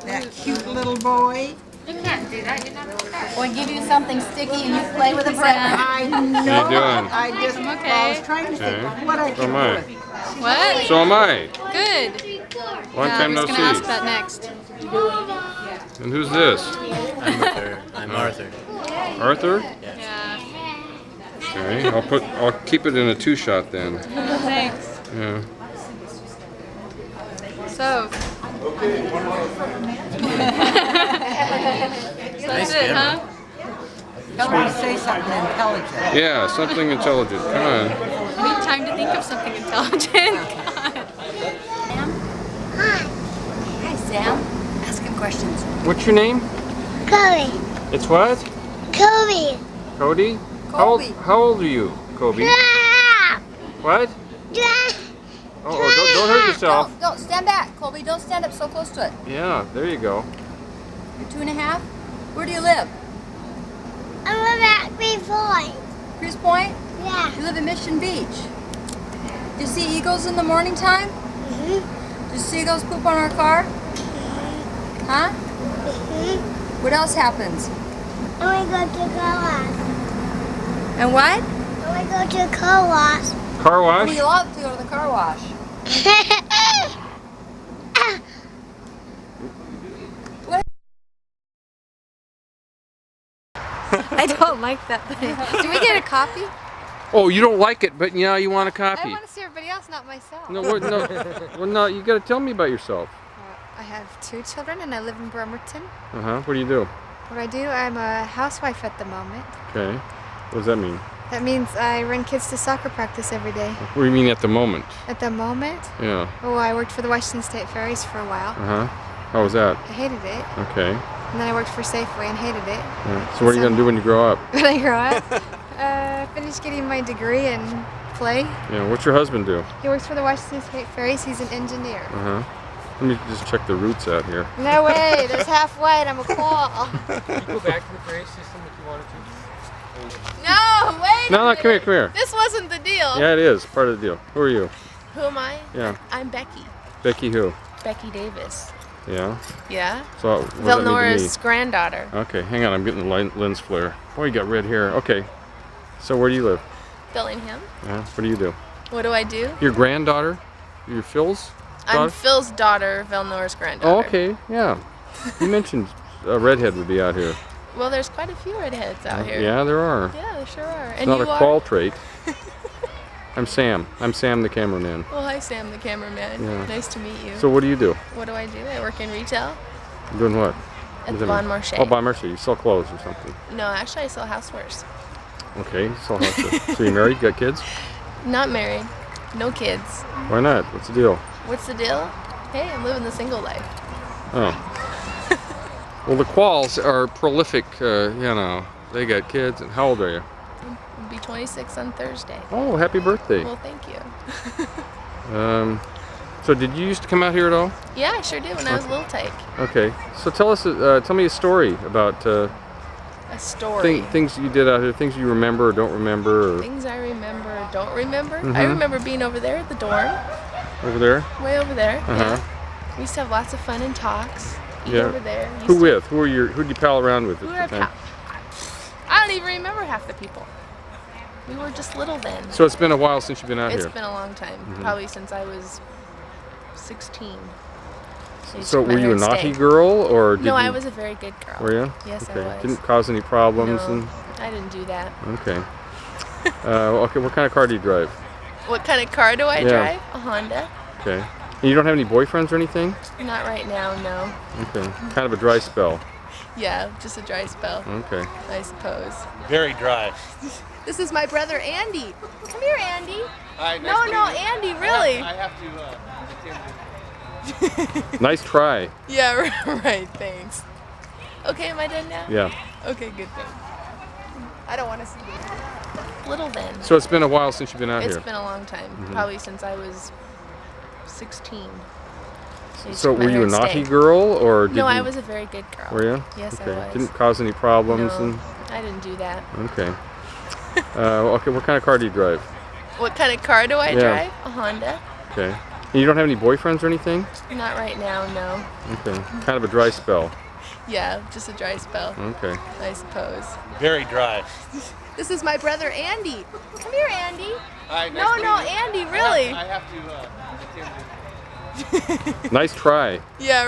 That cute little boy. You can't do that. You're not okay. Or give you something sticky and you play with a brick. I know. How you doing? I just I was trying to think Okay. what I So could am I. do. What? So am I. Good. Long Yeah, time I no was gonna ask see. that next. And who's this? I'm Arthur. I'm Arthur. Arthur? Yeah. Okay. I'll keep it in a 2-shot then. Thanks. Yeah. So. So that's it, huh? Tell her to say something intelligent. Yeah, something intelligent. Come on. I need time to think of something intelligent. Hi, Sam. Ask him questions. What's your name? Kobe. It's what? Kobe. Cody? Colby. How old are you, Kobe? What? Don't hurt yourself. Don't stand back, Colby. Don't stand up so close to it. Yeah, there you go. You're 2.5. Where do you live? I live at Green Point. Crease Point? Yeah. You live in Mission Beach. Do you see eagles in the morning time? Mm-hmm. Do seagulls poop on our car? Huh? Mm-hmm. What else happens? And we go to car wash. And what? And we go to car wash. Car wash? We love to go to the car wash. I don't like that thing. Do we get a copy? Oh, you don't like it, but yeah, you want a I copy. want to see everybody else, not myself. No, well, no, you got to tell me about yourself. I have 2 children and I live in Bremerton. What do you do? What do I do? I'm a housewife at the moment. Okay. What does that mean? That means I run kids to soccer practice every day. What do you mean at the moment? At the moment? Yeah. Oh, I worked for the Washington State Ferries for a while. How was that? I hated it. Okay. And then I worked for Safeway and hated it. Yeah. So what are you going to do when you grow up? When I grow up, finish getting my degree and play. Yeah. What's your husband do? He works for the Washington State Ferries. He's an engineer. Let me just check the roots out here. No way, there's half white. I'm a Quall. Can you go back to the ferry system if you wanted to? No, wait. No, come here, come here. This wasn't the deal. Yeah, it is part of the deal. Who are you? Who am I? Yeah. I'm Becky. Becky who? Becky Davis. Yeah. Yeah. So what does that mean to Vilnora's me? granddaughter. Okay, hang on. I'm getting the lens flare. Oh, you got red hair. Okay. So where do you live? Billingham. Yeah. What do you do? What do I do? Your granddaughter? Your Phil's daughter? I'm Phil's daughter, Vilnora's Oh, granddaughter. okay. Yeah. You mentioned a redhead would be out here. Well, there's quite a few redheads out here. Yeah, there are. Yeah, there sure are. It's And not you a are? Quall trait. I'm Sam. I'm Sam the cameraman. Well, hi, Sam, the cameraman. Yeah. Nice to meet you. So what do you do? What do? I work in retail. Doing what? At What does the that Bon mean? Marché. Oh, Bon Marché. You sell clothes or something. No, actually, I sell housewares. Okay, you sell houses. So you married? Got kids? Not married. No kids. Why not? What's the deal? What's the deal? Hey, I'm living the single life. Oh. Well, the Qualls are prolific, they got kids. And how old are you? I'll be 26 on Thursday. Oh, happy birthday. Well, thank you. So did you used to come out here at all? Yeah, I sure did when I was a little tyke. Okay. So tell me a story about A story. things you did out here, things you remember or don't remember, or Things I remember or don't remember. I Mhm. remember being over there at the dorm. over there. Way over there. Uh-huh. Yeah. We used to have lots of fun and talks. Yeah. over there. Who with? Who'd you pal around with Who at were the time? I don't even remember half the people. We were just little then. So it's been a while since you've been out It's here. been a long time. Mhm. Probably since I was 16. So were you a naughty girl, or did No, you... I was a very good girl. Were you? Yes, okay. I was. Didn't cause any problems? No, And... I didn't do that. Okay. Okay, what kind of car do you drive? What kind of car do I Yeah. drive? A Honda. Okay. And you don't have any boyfriends or anything? Not right now, no. Okay. Kind of a dry spell. Yeah, just a dry spell. Okay. I suppose. Very dry. This is my brother Andy. Come here, Andy. Hi, nice No, to no, meet you. Andy, really. I have to Nice try. Yeah, right, thanks. Okay, am I done now? Yeah. Okay, good thing. I don't want to see you. Little then. So it's been a while since you've been out It's here. been a long time. Mhm. Probably since I was 16. So were you a naughty girl, or did No, you... I was a very good girl. Were you? Yes, okay. I was. Didn't cause any problems? No, And... I didn't do that. Okay. Okay, what kind of car do you drive? What kind of car do I Yeah. drive? A Honda. Okay. And you don't have any boyfriends or anything? Not right now, no. Okay. Kind of a dry spell. Yeah, just a dry spell. Okay. I suppose. Very dry. This is my brother Andy. Come here, Andy. Hi, nice No, to no, meet you. Andy, really. I have to Nice try. Yeah,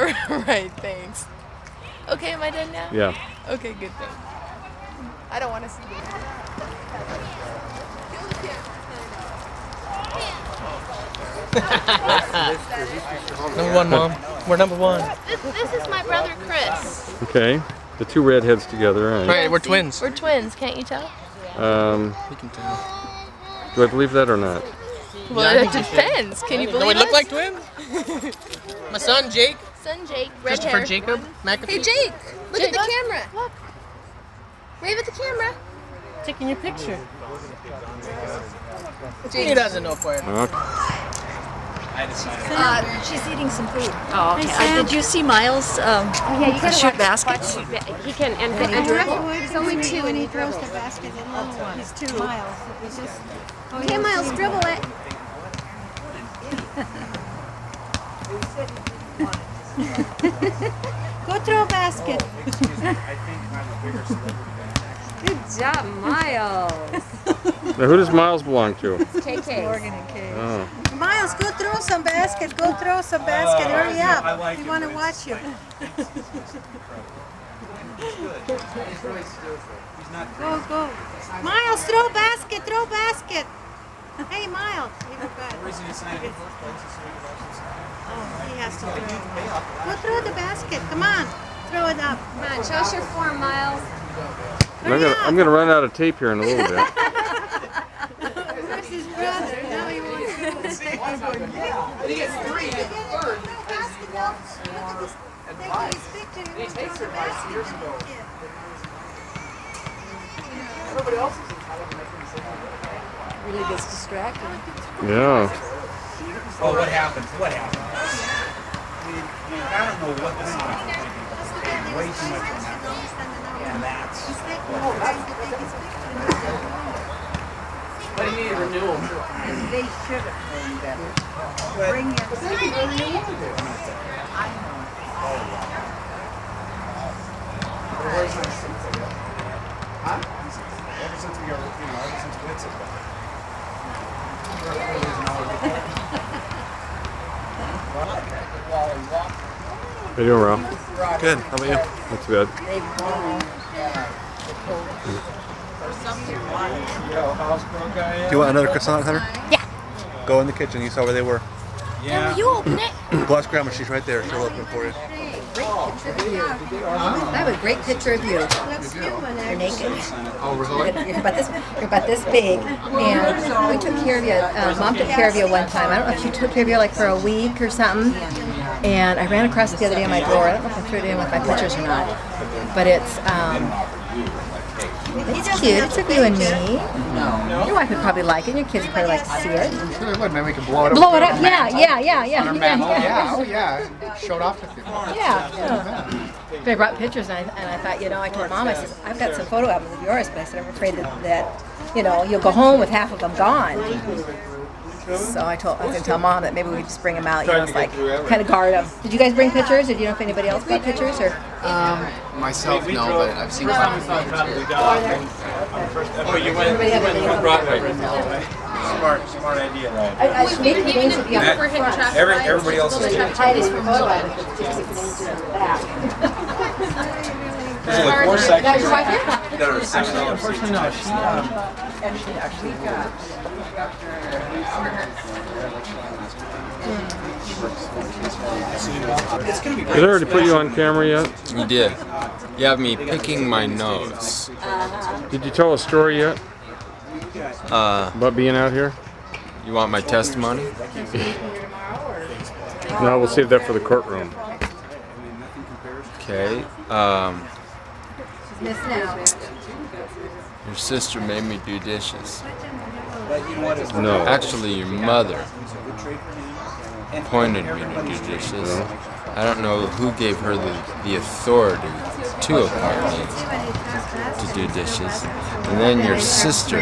right, thanks. Okay, am I done now? Yeah. Okay, good thing. I don't want to see you. Number one, Mom. We're number one. This is my brother Chris. Okay. The two redheads together, right? Right, we're twins. We're twins, can't you tell? You can tell. Do I believe that or not? Well, it depends. Can you believe Do we look us? like twins? My son, Jake. Son Jake, red Christopher hair. Jacob McAfee. Hey Jake, look at the camera. Look. Wave at the camera. Taking your picture. He doesn't know for it. Okay. She's eating some food. Oh, okay. Did you see Miles? Yeah, you gotta shoot watch- basket. He can, and There's only two, and he throws the basket in little one. He's 2 miles. He's just. Okay, Miles, dribble it. Go throw a basket. Good job, Miles. Now, who does Miles belong to? KK. Morgan and Kay. Oh. Miles, go throw some basket. Go throw some basket. Hurry up. We want to watch you. Go, go. Miles, throw basket. Throw basket. Hey, Miles. Oh, he has to throw. Go throw the basket. Come on. Throw it up. Come on, show us your form, Miles. I'm gonna run out of tape here in a little bit. Where's his brother? Now he wants to. He gets 3, he gets 3rd. He takes her 5 years ago. Everybody else is Really gets distracted. Yeah. Oh, what happened? What happened? I don't know what this is. Way too much on that. And that's. What do you mean renewal? They should have known better. Bring your I know. Huh? Ever since we got, ever since Blitz is back. How you doing, Ralph? Good. How about you? Not too bad. Do you want another croissant, Hunter? Yeah. Go in the kitchen. You saw where they were. Yeah. Will you open it? Go ask Grandma. She's right there. She'll open it for you. I have a great picture of you. You're naked. Oh, really? You're about this big, and we took care of you. Mom took care of you one time. I don't know if she took care of you like for a week or something. And I ran across it the other day on my drawer. I don't know if I threw it in with my pictures or not, but it's cute. It's of you and me. Your wife would probably like it. Your kids would probably like to see it. Sure would. Maybe we can blow it up. Blow it up. Yeah. Oh yeah. Show it off to people. Yeah. But I brought pictures, and I thought, I told Mom, I said, I've got some photo albums of yours, but I said, I'm afraid that you'll go home with half of them gone. So I was going to tell Mom that maybe we just bring them out, you know, it's like kind of guard them. Did you guys bring pictures, or do you know if anybody else brought pictures, or? Myself, no, but I've seen some of them. Oh, you went Broadway. Smart idea, right? Everybody else is doing it. There's like 4 sections. Unfortunately, no. She actually got. Did I already put you on camera yet? You did. You have me picking my nose. Did you tell a story yet? About being out here? You want my testimony? No, we'll save that for the courtroom. Okay. Your sister made me do dishes. No. Actually, your mother appointed me to do dishes. I don't know who gave her the authority to appoint me to do dishes. And then your sister,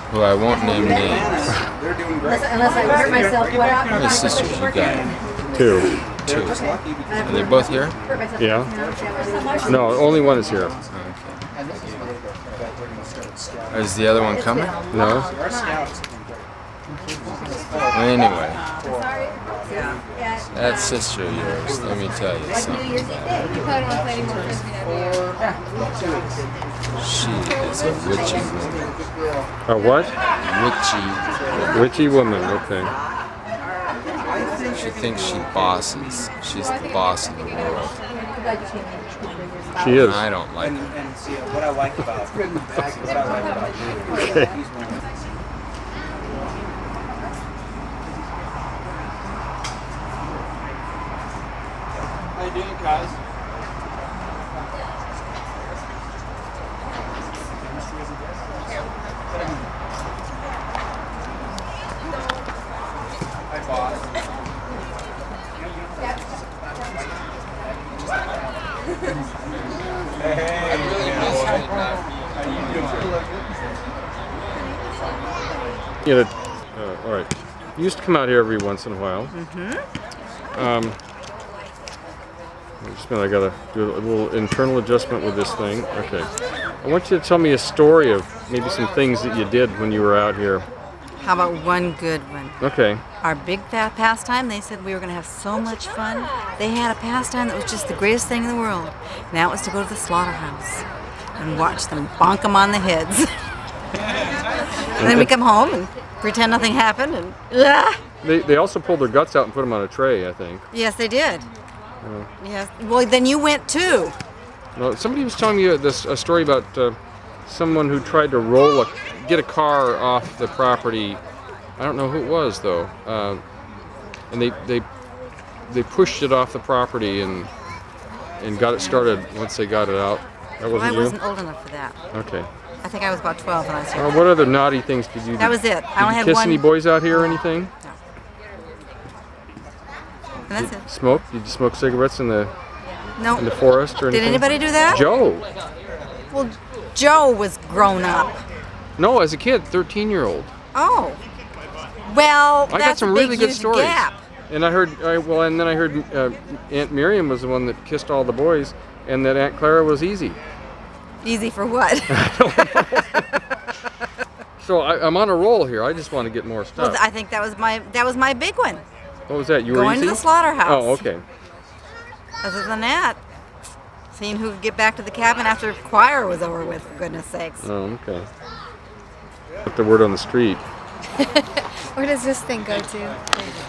who I won't name names. Unless I hurt myself, what How many sisters you got? 2. 2. Are they both here? Yeah. No, only one is here. Is the other one coming? No. Anyway, that sister of yours, let me tell you something. She is a witchy woman. A what? Witchy. Witchy woman, okay. She thinks she bosses. She's the boss of the world. She is. And I don't like her. And see, what I like about Okay. How you doing, guys? Hi, boss. Hey, Yeah, all right. You used to come out here every once in a while. Just a minute, I gotta do a little internal adjustment with this thing. Okay. I want you to tell me a story of maybe some things that you did when you were out here. How about one good one? Okay. Our big pastime, they said we were going to have so much fun. They had a pastime that was just the greatest thing in the world. And that was to go to the slaughterhouse and watch them bonk them on the heads. And then we come home and pretend nothing happened. And They also pulled their guts out and put them on a tray, I think. yes, they did. Yes. Well, then you went too. Well, somebody was telling me a story about someone who tried to get a car off the property. I don't know who it was though, and they pushed it off the property and got it started once they got it out. That wasn't you? I wasn't old enough for that. Okay. I think I was about 12 when I was here. What other naughty things did you do? That was it. I only Did had you kiss one. any boys out here or anything? No. And that's it. Smoke? Did you smoke cigarettes in the forest or anything? Did anybody do that? Joe. Well, Joe was grown up. No, as a kid, 13-year-old. Oh. Well, I got that's some a big, really good huge stories. gap. And I heard, and then I heard Aunt Miriam was the one that kissed all the boys, and that Aunt Clara was easy. Easy for what? So I'm on a roll here. I just want to get more stuff. Well, I think that was my big one. What was that? You were Going easy? to the slaughterhouse. Oh, okay. Other than that, seeing who could get back to the cabin after choir was over with, for goodness sakes. Oh, okay. Put the word on the street. Where does this thing go to?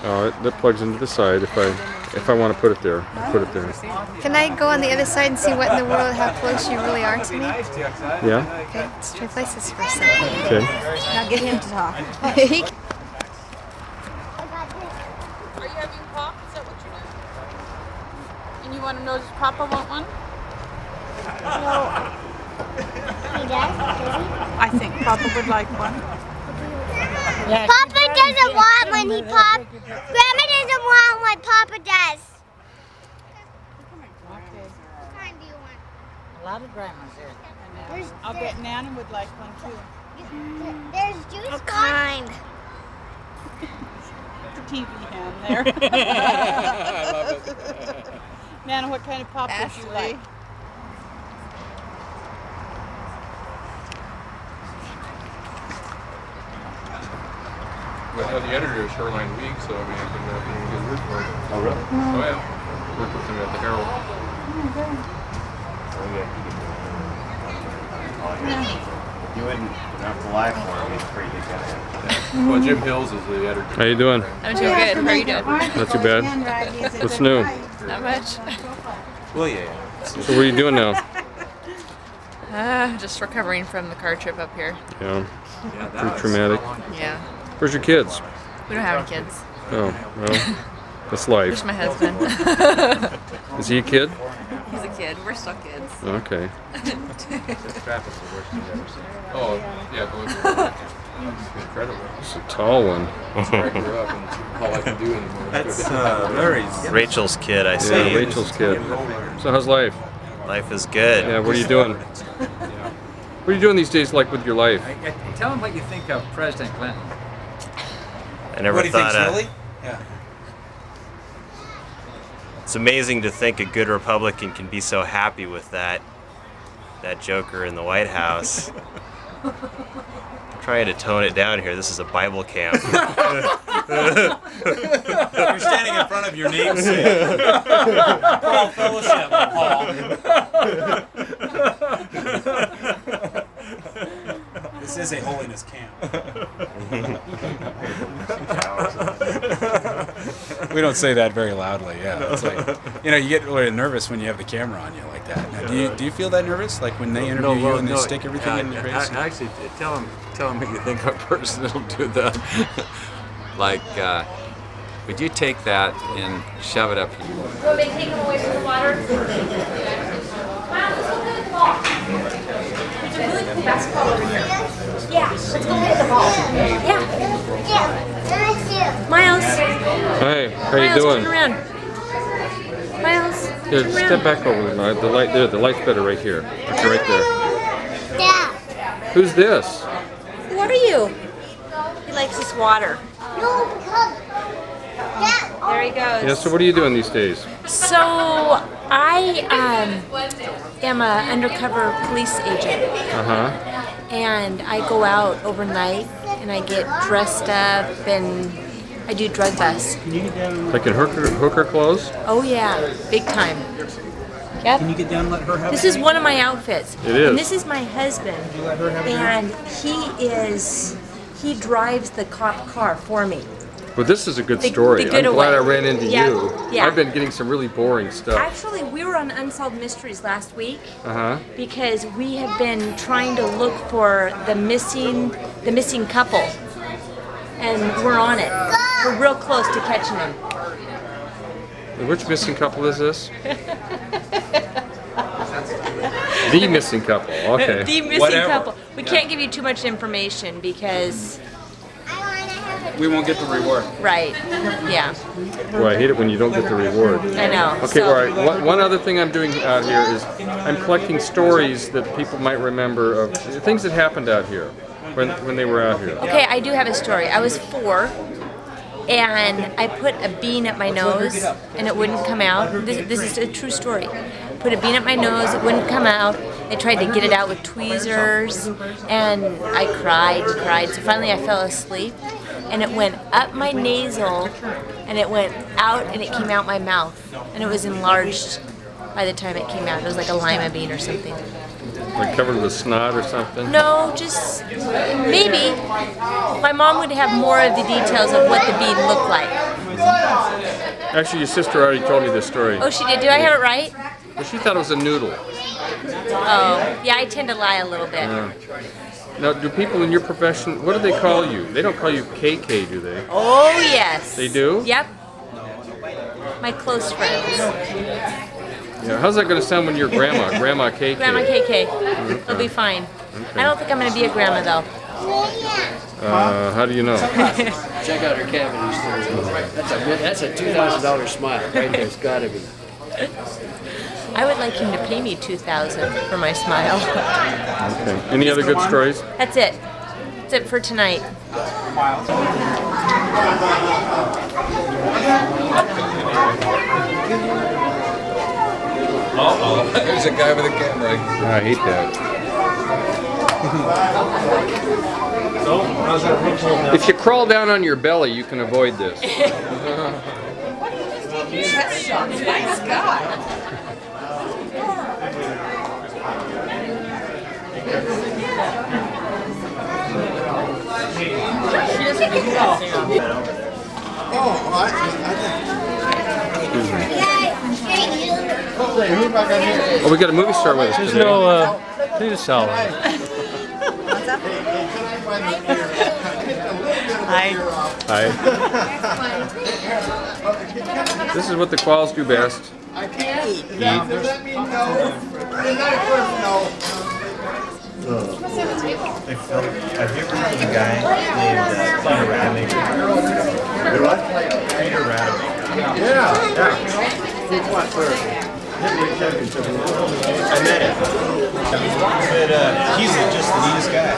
Oh, that plugs into the side. If I want to put it there, I put it there. Can I go on the other side and see what in the world, how close you really are to me? Yeah. Okay, let's try places for a second. Okay. Now get him to talk. Are you having pop? Is that what you're doing? And you want to know, does Papa want one? He does? I think Papa would like one. Papa doesn't want one. Grandma doesn't want what Papa does. A lot of grandmas here. I'll bet Nana would like one too. There's juice. What kind? The TV hand there. I love it. Nana, what kind of pop would you like? Well, the editor is Shoreline Week, so I mean, I can get work for it. Oh, really? Oh, yeah. Work with him at the Herald. You wouldn't have to lie for him. He's a pretty good guy. Well, Jim Hills is the editor. How you doing? I'm doing good. How are you doing? Not too bad. What's new? Not much. Well, yeah. So what are you doing now? Just recovering from the car trip up here. Yeah. Pretty traumatic. Yeah. Where's your kids? We don't have any kids. Oh, well, that's life. There's my husband. Is he a kid? He's a kid. We're still kids. Okay. Traffic's the worst you've ever seen. Oh, yeah, going through incredible. It's a tall one. That's where I grew up, and it's all I can do anymore. That's Larry's. Rachel's kid, I see. Yeah, Rachel's kid. So how's life? Life is good. Yeah, what are you doing? What are you doing these days, like with your life? Tell him what you think of President Clinton. I never What do you thought. think, really? Yeah. It's amazing to think a good Republican can be so happy with that joker in the White House. I'm trying to tone it down here. This is a Bible camp. You're standing in front of your namesake. Paul Fellowship Hall. This is a holiness camp. We don't say that very loudly, yeah. It's like, you get really nervous when you have the camera on you like that. Now, do you feel that nervous? Like when they interview you and they stick everything in your face? Actually, tell them what you think of a person that'll do that. Like, would you take that and shove it up here? You want me to take them away from the water? Wow, let's go play with the ball. There's a really cool basketball over here. Yeah, let's go play with the ball. Yeah. Miles. Hey, how you Miles, doing? turn around. Miles, Here, turn step around. back over there. The light there. The light's better right here. Okay, right there. Dad. Who's this? What are you? He likes this water. No, because Dad. There he goes. Yeah. So what are you doing these days? So I am an undercover police agent, and I go out overnight and I get dressed up and I do drug busts. Like in hooker clothes? Oh yeah, big time. Yep. Can you get down and let her have This is one of my outfits. It is. And this is my husband, and he drives the cop car for me. Well, this is a good The story. I'm getaway. glad I ran into Yeah, you. yeah. I've been getting some really boring stuff. Actually, we were on Unsolved Mysteries last week because we have been trying to look for the missing couple, and we're on it. We're real close to catching them. Which missing couple is this? The missing couple. Okay. The missing couple. We can't give you too much information because. We won't get the reward. Right. Yeah. Well, I hate it when you don't get the reward. I know. Okay, all right. One other thing I'm doing out here is I'm collecting stories that people might remember of things that happened out here when they were out here. Okay, I do have a story. I was 4, and I put a bean up my nose, and it wouldn't come out. This is a true story. Put a bean up my nose, it wouldn't come out. I tried to get it out with tweezers, and I cried and cried. So finally I fell asleep, and it went up my nasal, and it went out, and it came out my mouth. And it was enlarged by the time it came out. It was like a lima bean or something. Like covered with snot or something? No, just maybe. My mom would have more of the details of what the bean looked like. Actually, your sister already told me this story. Oh, she did? Did I have it right? Well, she thought it was a noodle. Oh, yeah, I tend to lie a little bit. Now, do people in your profession, what do they call you? They don't call you KK, do they? Oh, yes. They do? Yep. My close friends. Yeah. How's that going to sound when you're grandma? Grandma KK? Grandma KK. Okay. It'll be fine. Okay. I don't think I'm going to be a grandma, though. How do you know? Check out her cavities. That's a $2,000 smile right there. It's got to be. I would like him to pay me $2,000 for my smile. Okay. Any other good stories? That's it. that's it for tonight. Uh-oh, there's a guy with a camera. I hate that. If you crawl down on your belly, you can avoid this. Nice guy. Oh, we got a movie star with us There's today. no potato salad. Hi. Hi. This is what the Qualls do best. I can't eat. Eat. Let me know. Have you ever heard of a guy named Peter Rademacher? What? Peter Rademacher. Yeah. I met him. But he's just the neatest guy.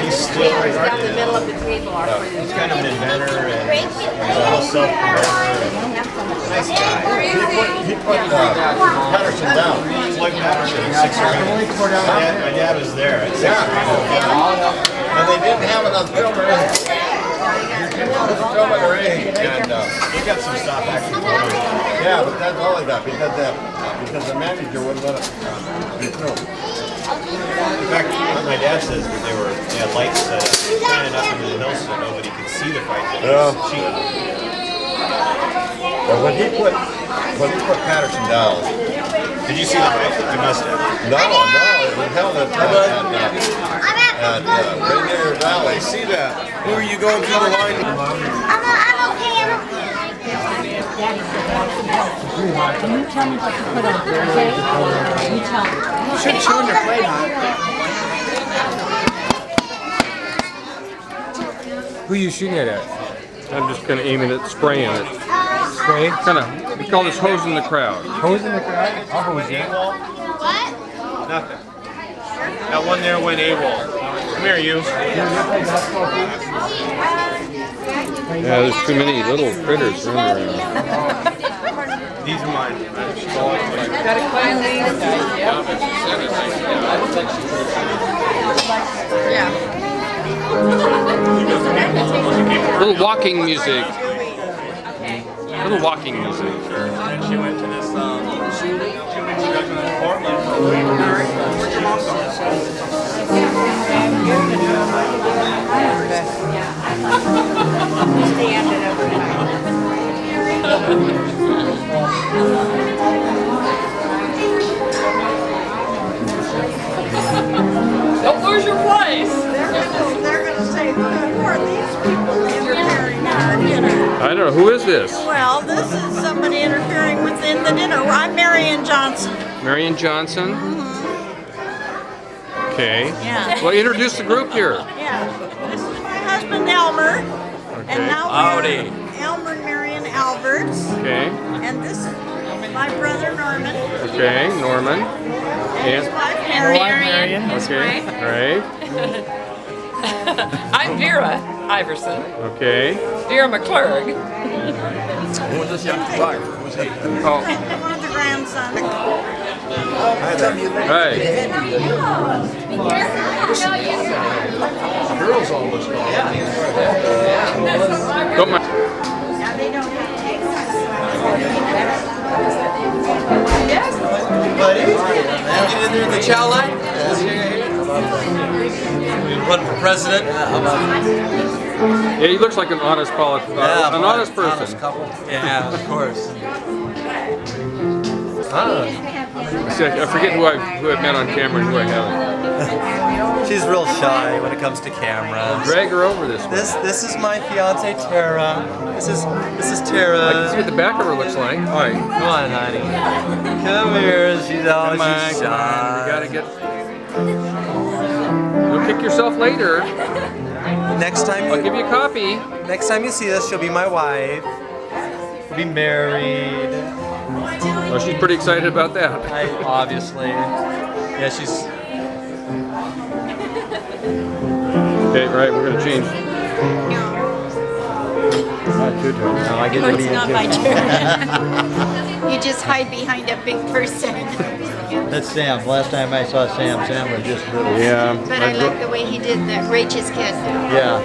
He's still right Down the middle of the table. he's kind of an inventor and he's a little self-promoter. Nice guy. He put Patterson down. Floyd Patterson, 6 My dad was there at 6 And they didn't have it on film or anything. Film it or anything. And he got some stuff actually. yeah, but that's all I got because the manager wouldn't let it be filmed. In fact, what my dad says that they had lights set up, shining up into the hills so nobody could see the fight. Yeah. Cheating. But when he put Patterson down. Did you see the fight? You must have. No, it was held at Rainier Valley. I see that. Who are you going through the line? I'm okay. Can you tell me what to put on? Okay? You tell me. You should chew on your plate, huh? Who are you shooting it at? I'm just kind of aiming at spraying it. Spray? Kind of. We call this hosing the crowd. Hosing the crowd? I'll hose you. What? Nothing. That one there went AWOL. Come here, you. Yeah, there's too many little critters running around. These are mine. Got a quietly. Yeah. Little walking music. Little walking music. And she went to this shooting in Portland for a week. Where'd your mom go? Don't lose your place. They're going to say, who are these people interfering in our dinner? I don't know. Who is this? Well, this is somebody interfering within the dinner. I'm Marion Johnson. Marion Johnson? Okay. Yeah. Well, introduce the group here. Yeah. This is my husband, Elmer. Okay. And now Howdy. we're Elmer and Marion Alberts. Okay. And this is my brother, Norman. Okay, Norman. And his And wife, Marion. His okay. wife. All right. I'm Vera Iverson. Okay. Vera McClurg. Who was this young fire? Who was he? Oh. one of the grandsons. Hi. Girls almost gone. Don't mind. Buddy, get in there in the chow line. Run for president. Yeah, he looks like an honest an honest person. Yeah, of course. See, I forget who I've met on camera and who I haven't. She's real shy when it comes to cameras. Drag her over this way. This is my fiance Tara. This is Tara. I can see what the back of her looks like. All right, come on, honey. Come here. She's always shy. Come on. We gotta get. You'll kick yourself later. Next time I'll give you a copy. Next time you see us, she'll be my wife. We'll be married. Oh, she's pretty excited about that. Obviously. Yeah, she's. Okay, right, we're gonna change. Not your turn. No, I get No, to it's be not in my too. turn. You just hide behind a big person. That's Sam. Last time I saw Sam, Sam was just little. Yeah. But I like the way he did that. Rachel's kid. Yeah.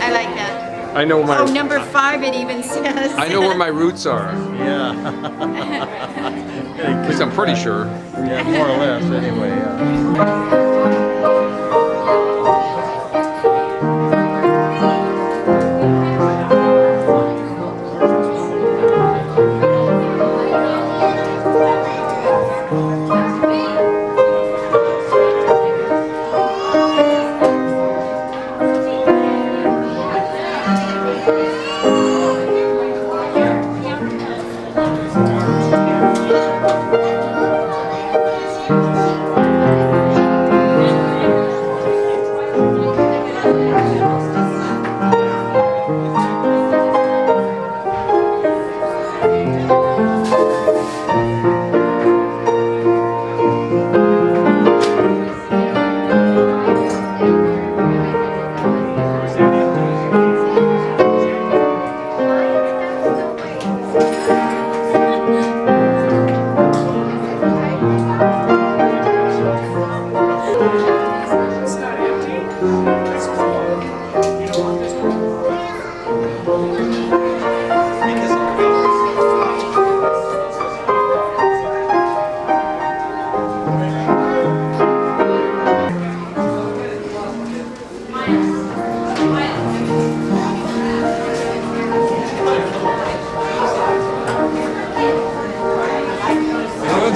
I like that. I know my. Oh, number 5 it even says. I know where my roots are. Yeah. At least I'm pretty sure. Yeah, more or less, anyway. Yeah.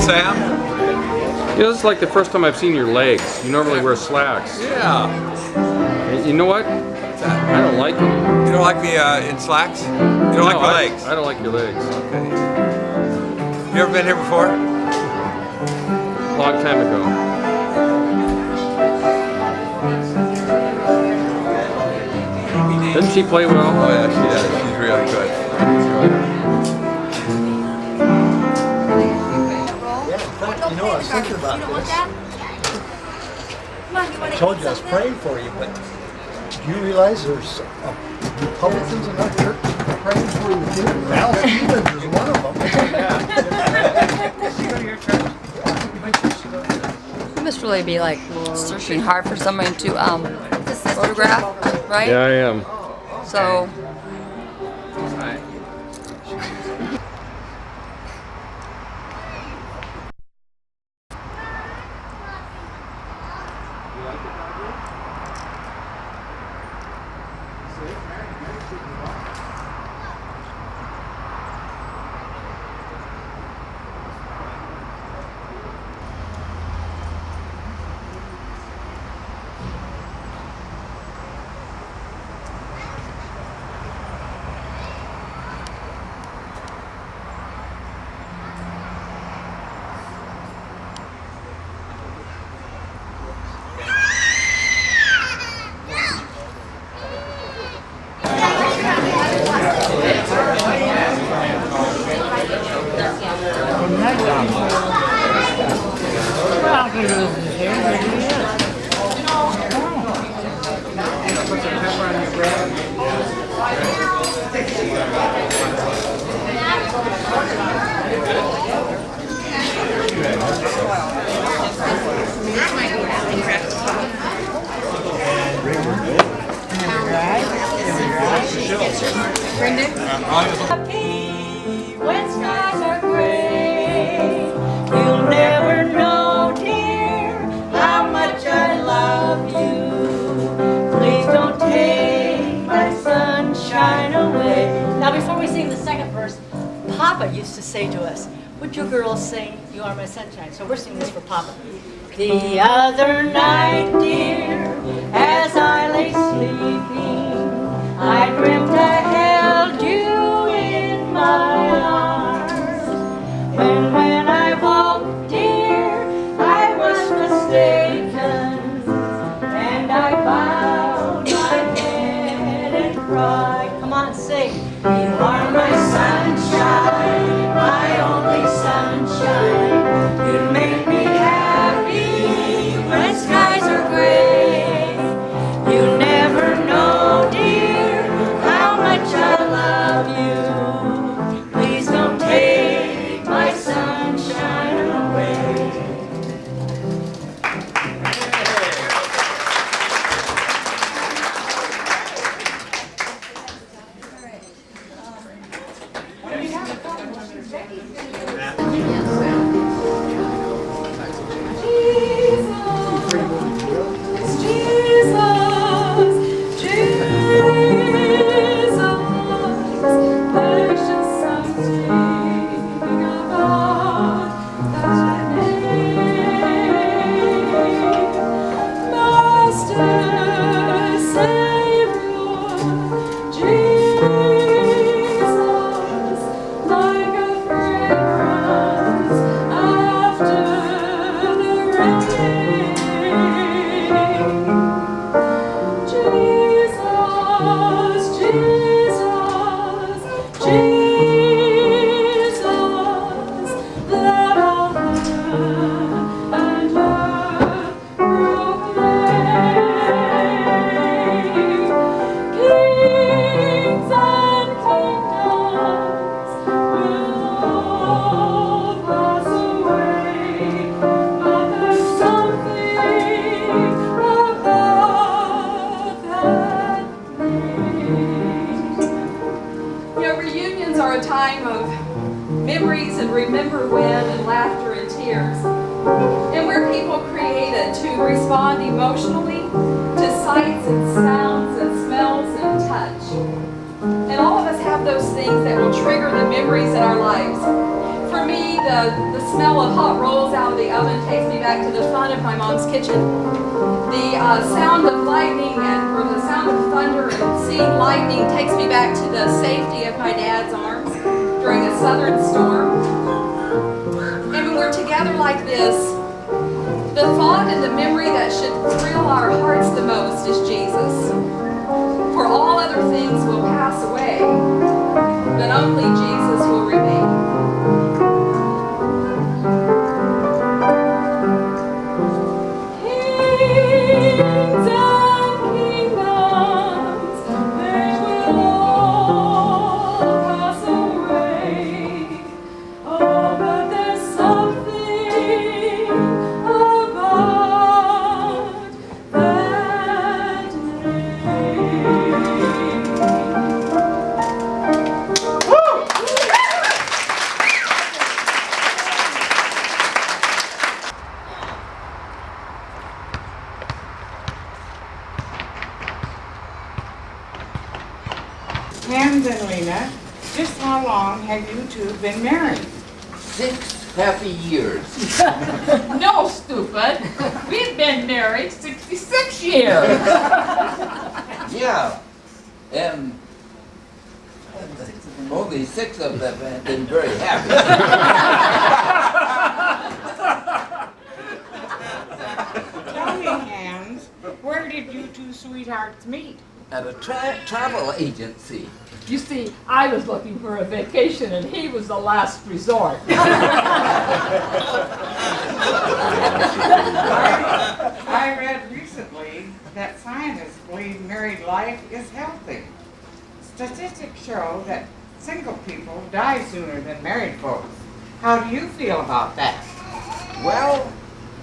Sam? You know, this is like the first time I've seen your legs. You normally wear slacks. Yeah. You know what? I don't like them. You don't like me in slacks? You don't like my legs? I don't like your legs. Okay. You ever been here before? Long time ago. Doesn't she play well? Oh yeah, she does. She's really good. You know, I was thinking about this. I told you I was praying for you, but do you realize there's Republicans in our church praying for you too? Al Stevens is one of them. You must really be like searching hard for someone to photograph, right? Yeah, I am. So. When skies are gray, you'll never know, dear, how much I love you. Please don't take my sunshine away. Now, before we sing the second verse, Papa used to say to us, would you girls sing You Are My Sunshine? So we're singing this for Papa. The other night, dear, as I lay sleeping, I dreamt I held you in my arms. When I woke, dear, I was mistaken, and I bowed my head and cried. Come on, sing. You are my sunshine, my only sunshine. You make me happy when skies are gray. You never Reunions are a time of memories and remember when and laughter and tears. And we're people created to respond emotionally to sights and sounds and smells and touch. And all of us have those things that will trigger the memories in our lives. For me, the smell of hot rolls out of the oven takes me back to the fun of my mom's kitchen. The sound of lightning or the sound of thunder and seeing lightning takes me back to the safety of my dad's arms during a southern storm. And when we're together like this, the thought and the memory that should thrill our hearts the most is Jesus. For all other things will pass away, but only Jesus will remain. Kings and kingdoms, they will all pass away. Oh, but there's something about that Hans and Lena, just how long have you two been married? 6 happy years. No, stupid. We've been married 66 years. Yeah, and only 6 of them have been very happy. Tell me, Hans, where did you two sweethearts meet? At a travel agency. You see, I was looking for a vacation and he was the last resort. I read recently that scientists believe married life is healthy. Statistics show that single people die sooner than married folks. How do you feel about that? Well,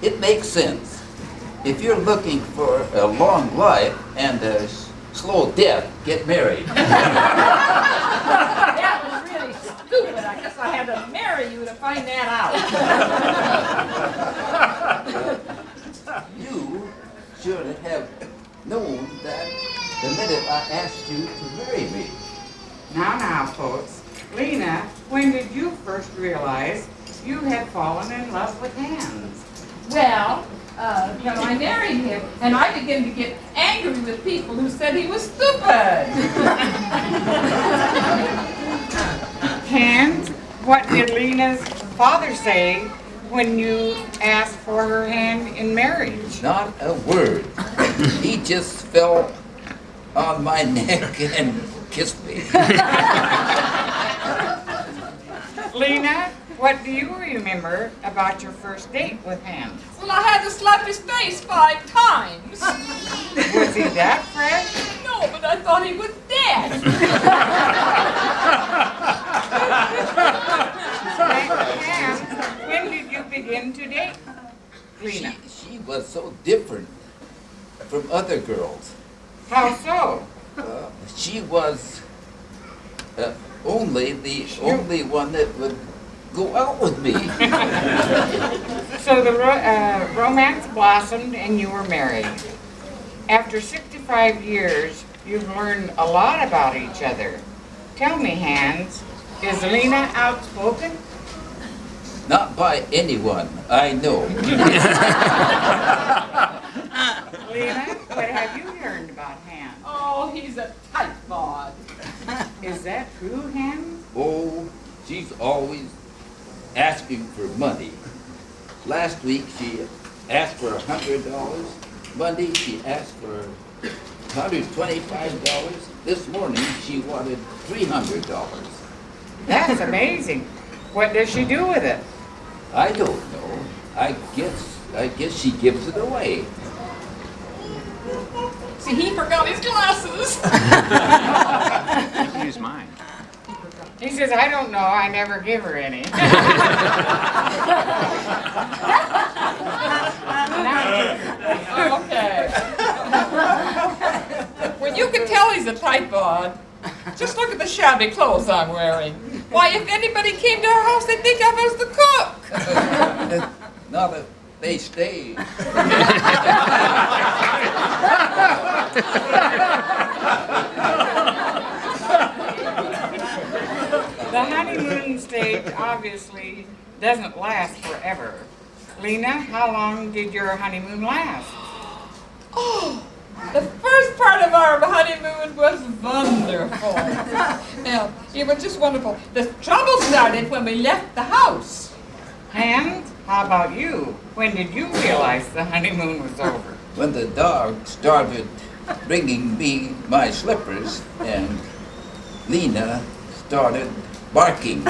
it makes sense. If you're looking for a long life and a slow death, get married. That was really stupid. I guess I had to marry you to find that out. You should have known that the minute I asked you to marry me. Now, folks. Lena, when did you first realize you had fallen in love with Hans? Well, when I married him, and I began to get angry with people who said he was stupid. Hans, what did Lena's father say when you asked for her hand in marriage? Not a word. He just fell on my neck and kissed me. Lena, what do you remember about your first date with Hans? Well, I had to slap his face 5 times. Was he that fresh? No, but I thought he was dead. Hans, when did you begin to date Lena? She was so different from other girls. How so? She was the only one that would go out with me. So the romance blossomed and you were married. After 65 years, you've learned a lot about each other. Tell me, Hans, is Lena outspoken? Not by anyone I know. Lena, what have you learned about Hans? Oh, he's a tight bod. Is that true, Hans? Oh, she's always asking for money. Last week she asked for $100. Monday she asked for $125. This morning she wanted $300. That's amazing. What does she do with it? I don't know. I guess she gives it away. See, he forgot his glasses. Use mine. He says, I don't know, I never give her any. Okay. Well, you can tell he's a tight bod. Just look at the shabby clothes I'm wearing. Why, if anybody came to our house, they'd think I was the cook. Now that they stay. The honeymoon stage obviously doesn't last forever. Lena, how long did your honeymoon last? Oh, the first part of our honeymoon was wonderful. Now, it was just wonderful. The trouble started when we left the house. And how about you? When did you realize the honeymoon was over? When the dog started bringing me my slippers and Lena started barking.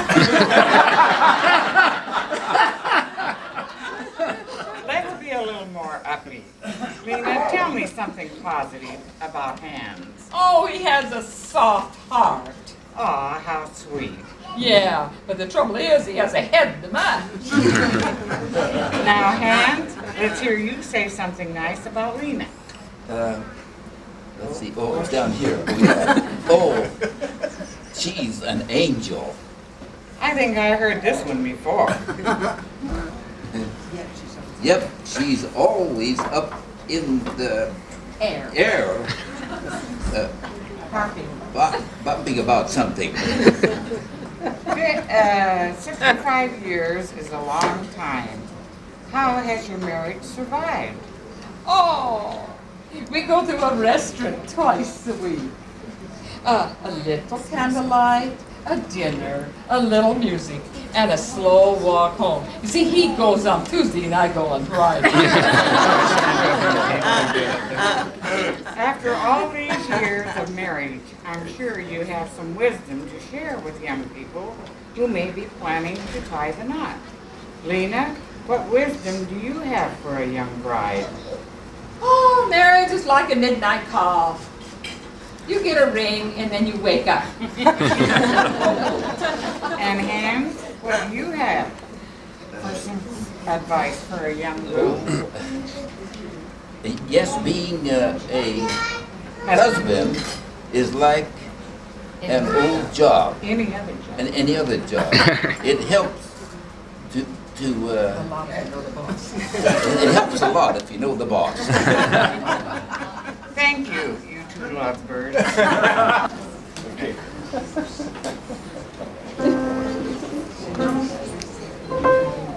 Let's be a little more upbeat. Lena, tell me something positive about Hans. Oh, he has a soft heart. Aw, how sweet. Yeah, but the trouble is he has a head to match. Now, Hans, let's hear you say something nice about Lena. Let's see. Oh, it's down here. Oh, yeah. Oh, she's an angel. I think I heard this one before. Yep, she's always up in the air bumping about something. 65 years is a long time. How has your marriage survived? Oh, we go to a restaurant twice a week. A little candlelight, a dinner, a little music, and a slow walk home. You see, he goes on Tuesday and I go on Friday. After all these years of marriage, I'm sure you have some wisdom to share with young people who may be planning to tie the knot. Lena, what wisdom do you have for a young bride? Oh, marriage is like a midnight cough. You get a ring and then you wake up. And Hans, what do you have for some advice for a young girl? Yes, being a husband is like an old job. Any other job. And any other job. It helps to it helps a lot if you know the boss. Thank you, you two lovebirds. Okay.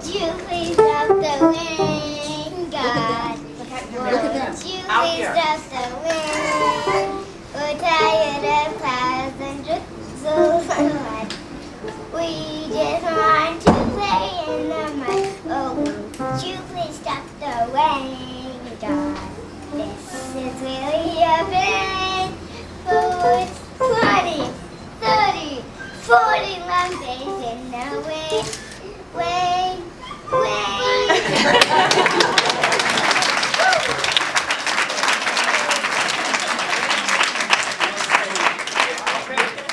You please stop the rain, God. You please stop the rain. We're tired of clouds and drizzles and mud. We just want to play in the mud. Oh, would you please stop the rain, God? This is really a pain. For it's 20, 30, 40 long days in the rain. Wait.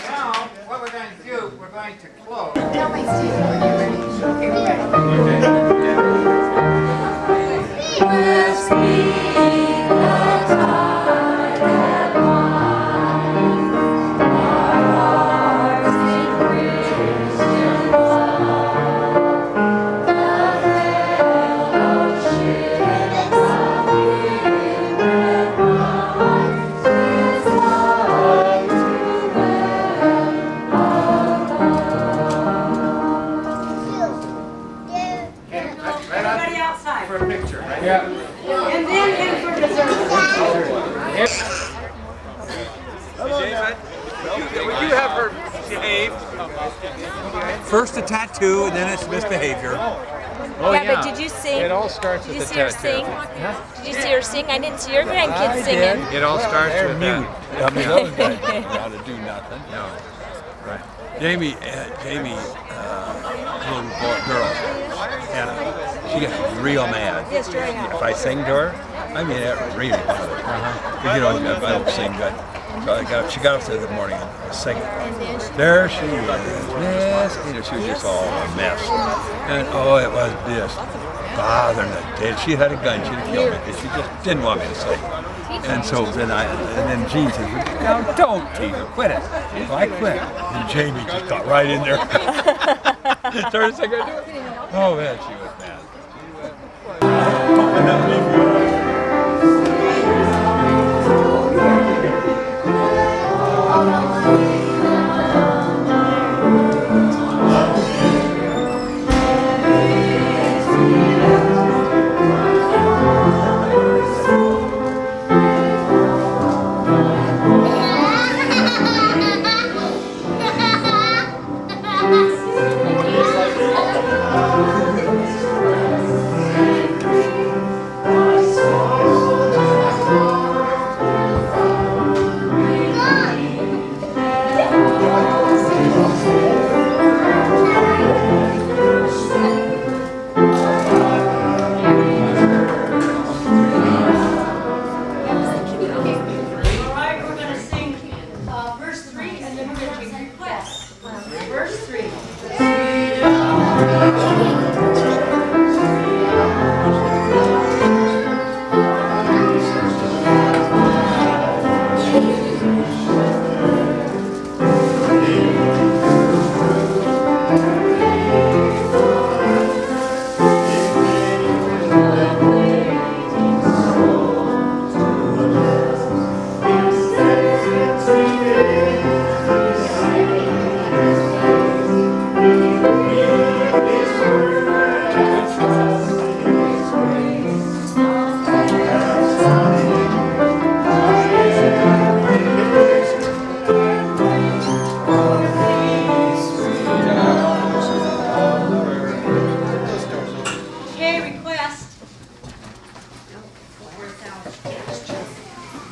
Now, what we're going to do, we're going to close. Tell me, Steve, are you ready? Christian misbehaved. First a tattoo, and then it's misbehavior. Oh, yeah, but did you sing? It all starts Did with you the see her tattoo. sing? Did you see her sing? I didn't see your grandkids singing. It all starts They're with mute. that. I mean, those guys don't know how to do nothing. No. Right. Jamie, little girl, she gets real mad. If I sing to her, I mean, it really bothers her. But, you know, I don't sing good. So she got up there that morning and was singing. There she is. Yes. You know, she was just all a mess. And oh, it was just bothering her. She had a gun. She'd have killed me because she just didn't want me to sing. And so then Gene says, "Now don't tease her, quit it." So I quit. And Jamie just got right in there. Started singing. Oh man, she was mad.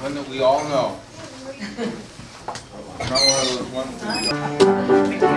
One that we all know. Not one of those ones that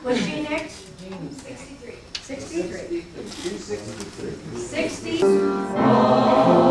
Was Gene next? 63. 63. 60. Oh,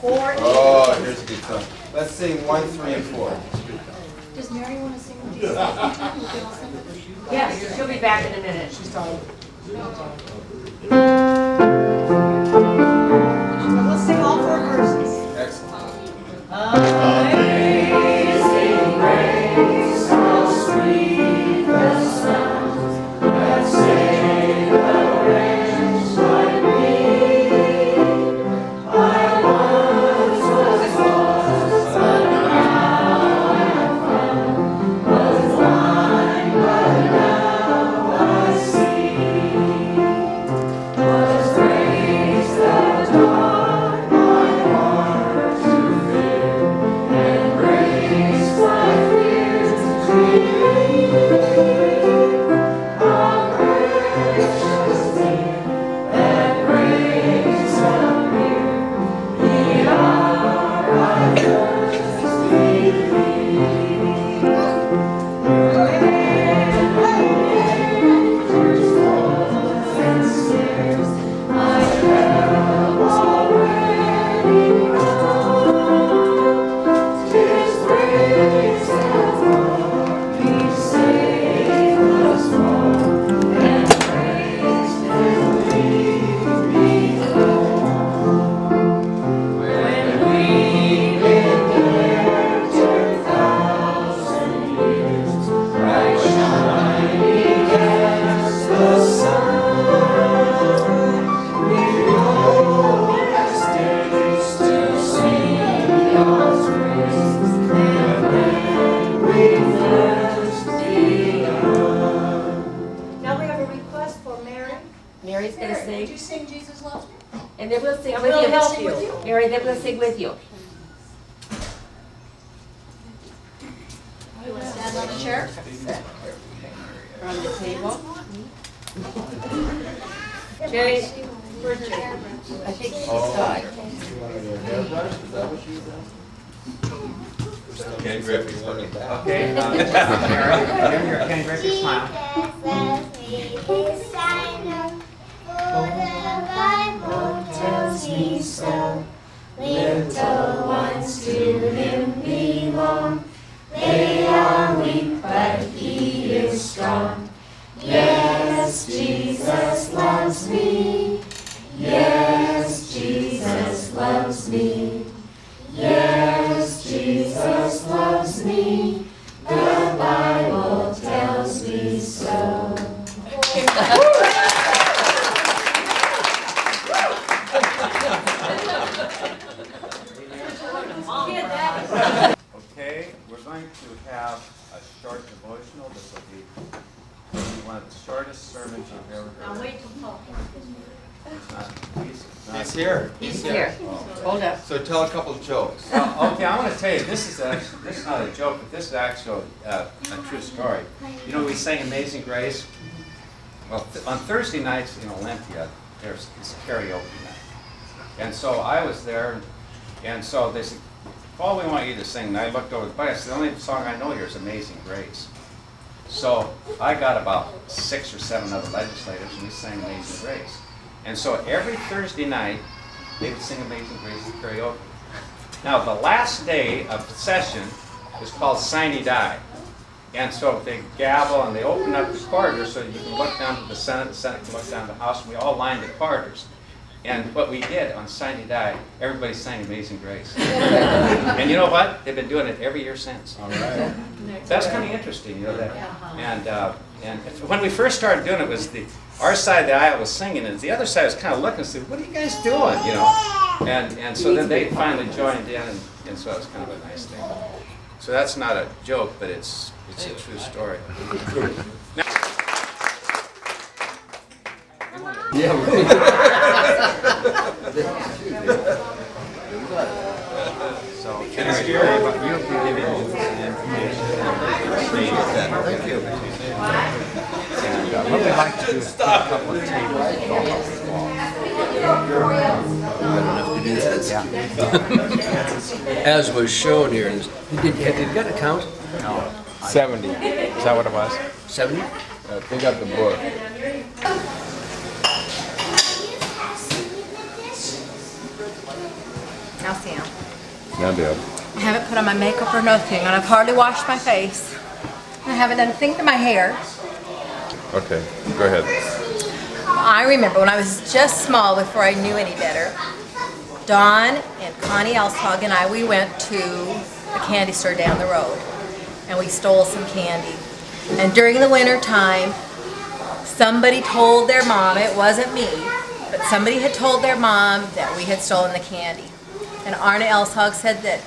Oh, here's a good song. Let's sing 1, 3, and 4. Does Mary want to sing with you? Yes, she'll be back in a minute. She's talking. We'll sing all 4 verses. Excellent. Amazing grace, how sweet the sound that saved a wretch like me. I once was lost, but now am found. Was blind, but now I see. Was grace that taught my heart to fear, and grace my fears to relieve. How gracious did that grace appear, the hour I first believed. And stairs I have already gone. 'Tis grace that brought me safe thus far, and grace will leave me alone. When we've endured 2,000 years, bright shining as the sun, we go as days to sing God's praise, and then we first begun. Now we have a request for Mary. Mary's going to Mary, would sing, you sing Jesus Loves Me? and then we'll sing And with we'll you. help you. Mary, then we'll sing with you. You want to stand on the chair? Or on the table. Jerry, I think she's died. Ken Griffey's looking back. Okay, Mary, give me your Ken Griffey smile. His sign up, for the Bible tells me so. Little ones to him belong. They are weak, but he is strong. Yes, Jesus loves me. Yes, Jesus loves me. Yes, Jesus loves me. The Bible tells me so. Okay, we're going to have a short devotional. This will be one of the shortest sermons you've ever Now heard. wait till Paul. He's here. He's here. Hold up. So tell a couple of jokes. Okay, I want to tell you, this is not a joke, but this is actually a true story. You know, we sang Amazing Grace. Well, on Thursday nights in Olympia, it's karaoke night. And so I was there, and so they said, Paul, we want you to sing. And I looked over the bike. I said, the only song I know here is Amazing Grace. So I got about 6 or 7 other legislators, and we sang Amazing Grace. And so every Thursday night, they would sing Amazing Grace at karaoke. Now, the last day of the session is called Sine Die. And so they gavel and they open up the corridors so you can look down to the Senate can look down to the House, and we all lined the corridors. And what we did on Sine Die, everybody sang Amazing Grace. And you know what? They've been doing it every year since. All right. That's kind of interesting, you know that. And when we first started doing it, was our side of the aisle was singing, and the other side was kind of looking and saying, "What are you guys doing?" You know. And so then they finally joined in, and so it was kind of a nice thing. So that's not a joke, but it's a true story. Now, Yeah, so anyway, you'll be giving information. Thank you. And what we like to do is put a couple of tables. As was shown here, have you got a count? No. 70. Is that what it was? 70? Pick up the book. Now Sam. Now, Deb. I haven't put on my makeup or nothing, and I've hardly washed my face. I haven't done a thing to my hair. Okay, go ahead. I remember when I was just small, before I knew any better, Dawn and Connie Elshog and I, we went to the candy store down the road, and we stole some candy. And during the winter time, somebody told their mom, it wasn't me, but somebody had told their mom that we had stolen the candy. And Arne Elshog said that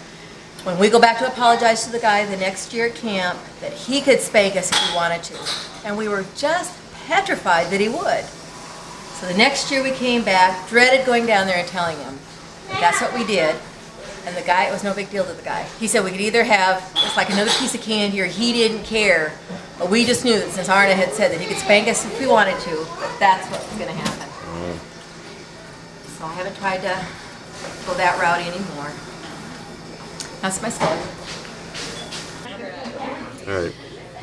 when we go back to apologize to the guy the next year at camp, that he could spank us if he wanted to. And we were just petrified that he would. So the next year we came back, dreaded going down there and telling him. But that's what we did. And the guy, it was no big deal to the guy. He said we could either have just like another piece of candy or he didn't care. But we just knew that since Arne had said that he could spank us if we wanted to, that that's what was going to happen. So I haven't tried to go that route anymore. That's my story. All right.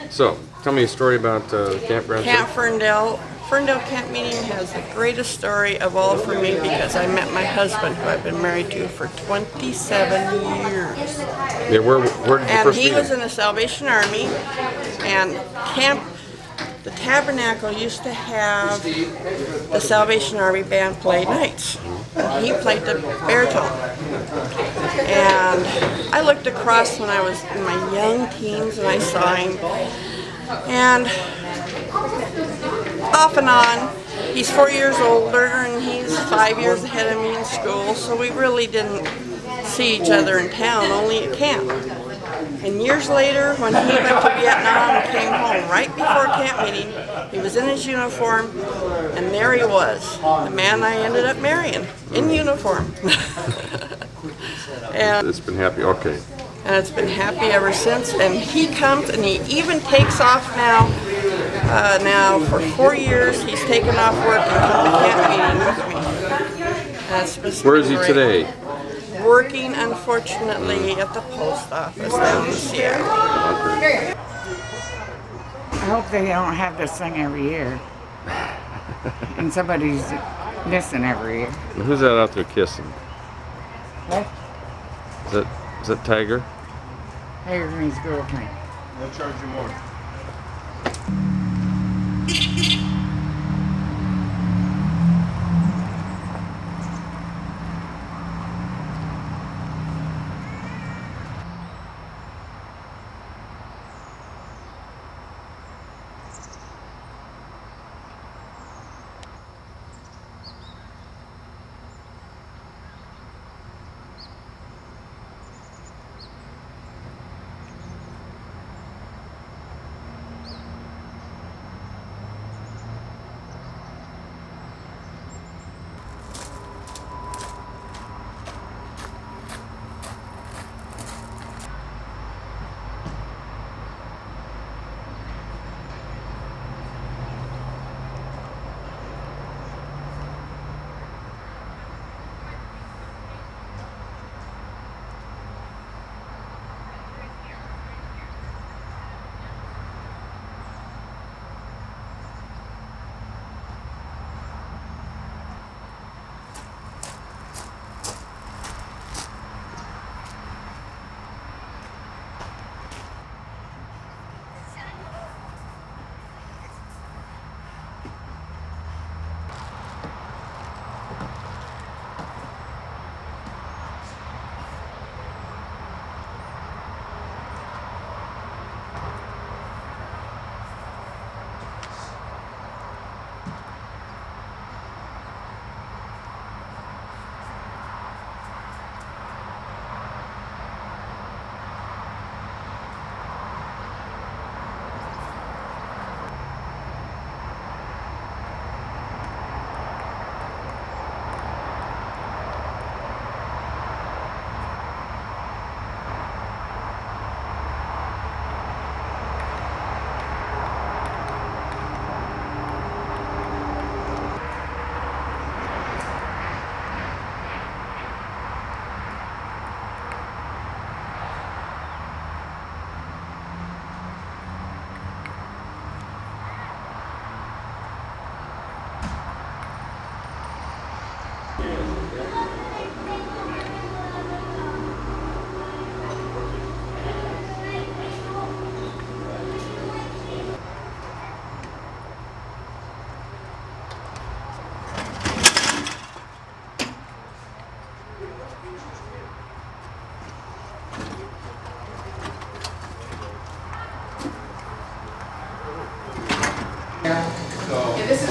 So, tell me a story about Campground. Camp Ferndale. Ferndale Camp Meeting has the greatest story of all for me because I met my husband, who I've been married to for 27 years. Yeah, where did you And first he meet was him? in the Salvation Army, and the Tabernacle used to have the Salvation Army band play nights. And he played the baritone. And I looked across when I was in my young teens and I saw him. And off and on, he's 4 years older and he's 5 years ahead of me in school, so we really didn't see each other in town, only at camp. And years later, when he went to Vietnam and came home, right before camp meeting, he was in his uniform, and there he was, the man I ended up marrying, in uniform. And It's been happy, okay. and it's been happy ever since. And he comes and he even takes off now. Now for 4 years he's taken off work and come to camp meeting with me. That's just Where is been he great. today? Working, unfortunately, at the post office down in Seattle. I hope they don't have this thing every year. And somebody's missing every year. And who's that out there kissing? What? Is that Tiger? Tiger and his girlfriend. They'll charge you more.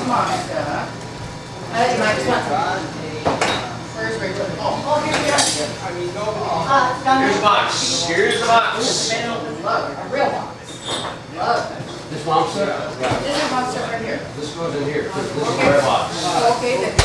mom's stuff. Where's Rachel? Oh, here we are. Here's a box. Here's a box. A real box. Love it. This mom's stuff? This is mom's stuff right here. This goes in here. This is my box. Okay, then.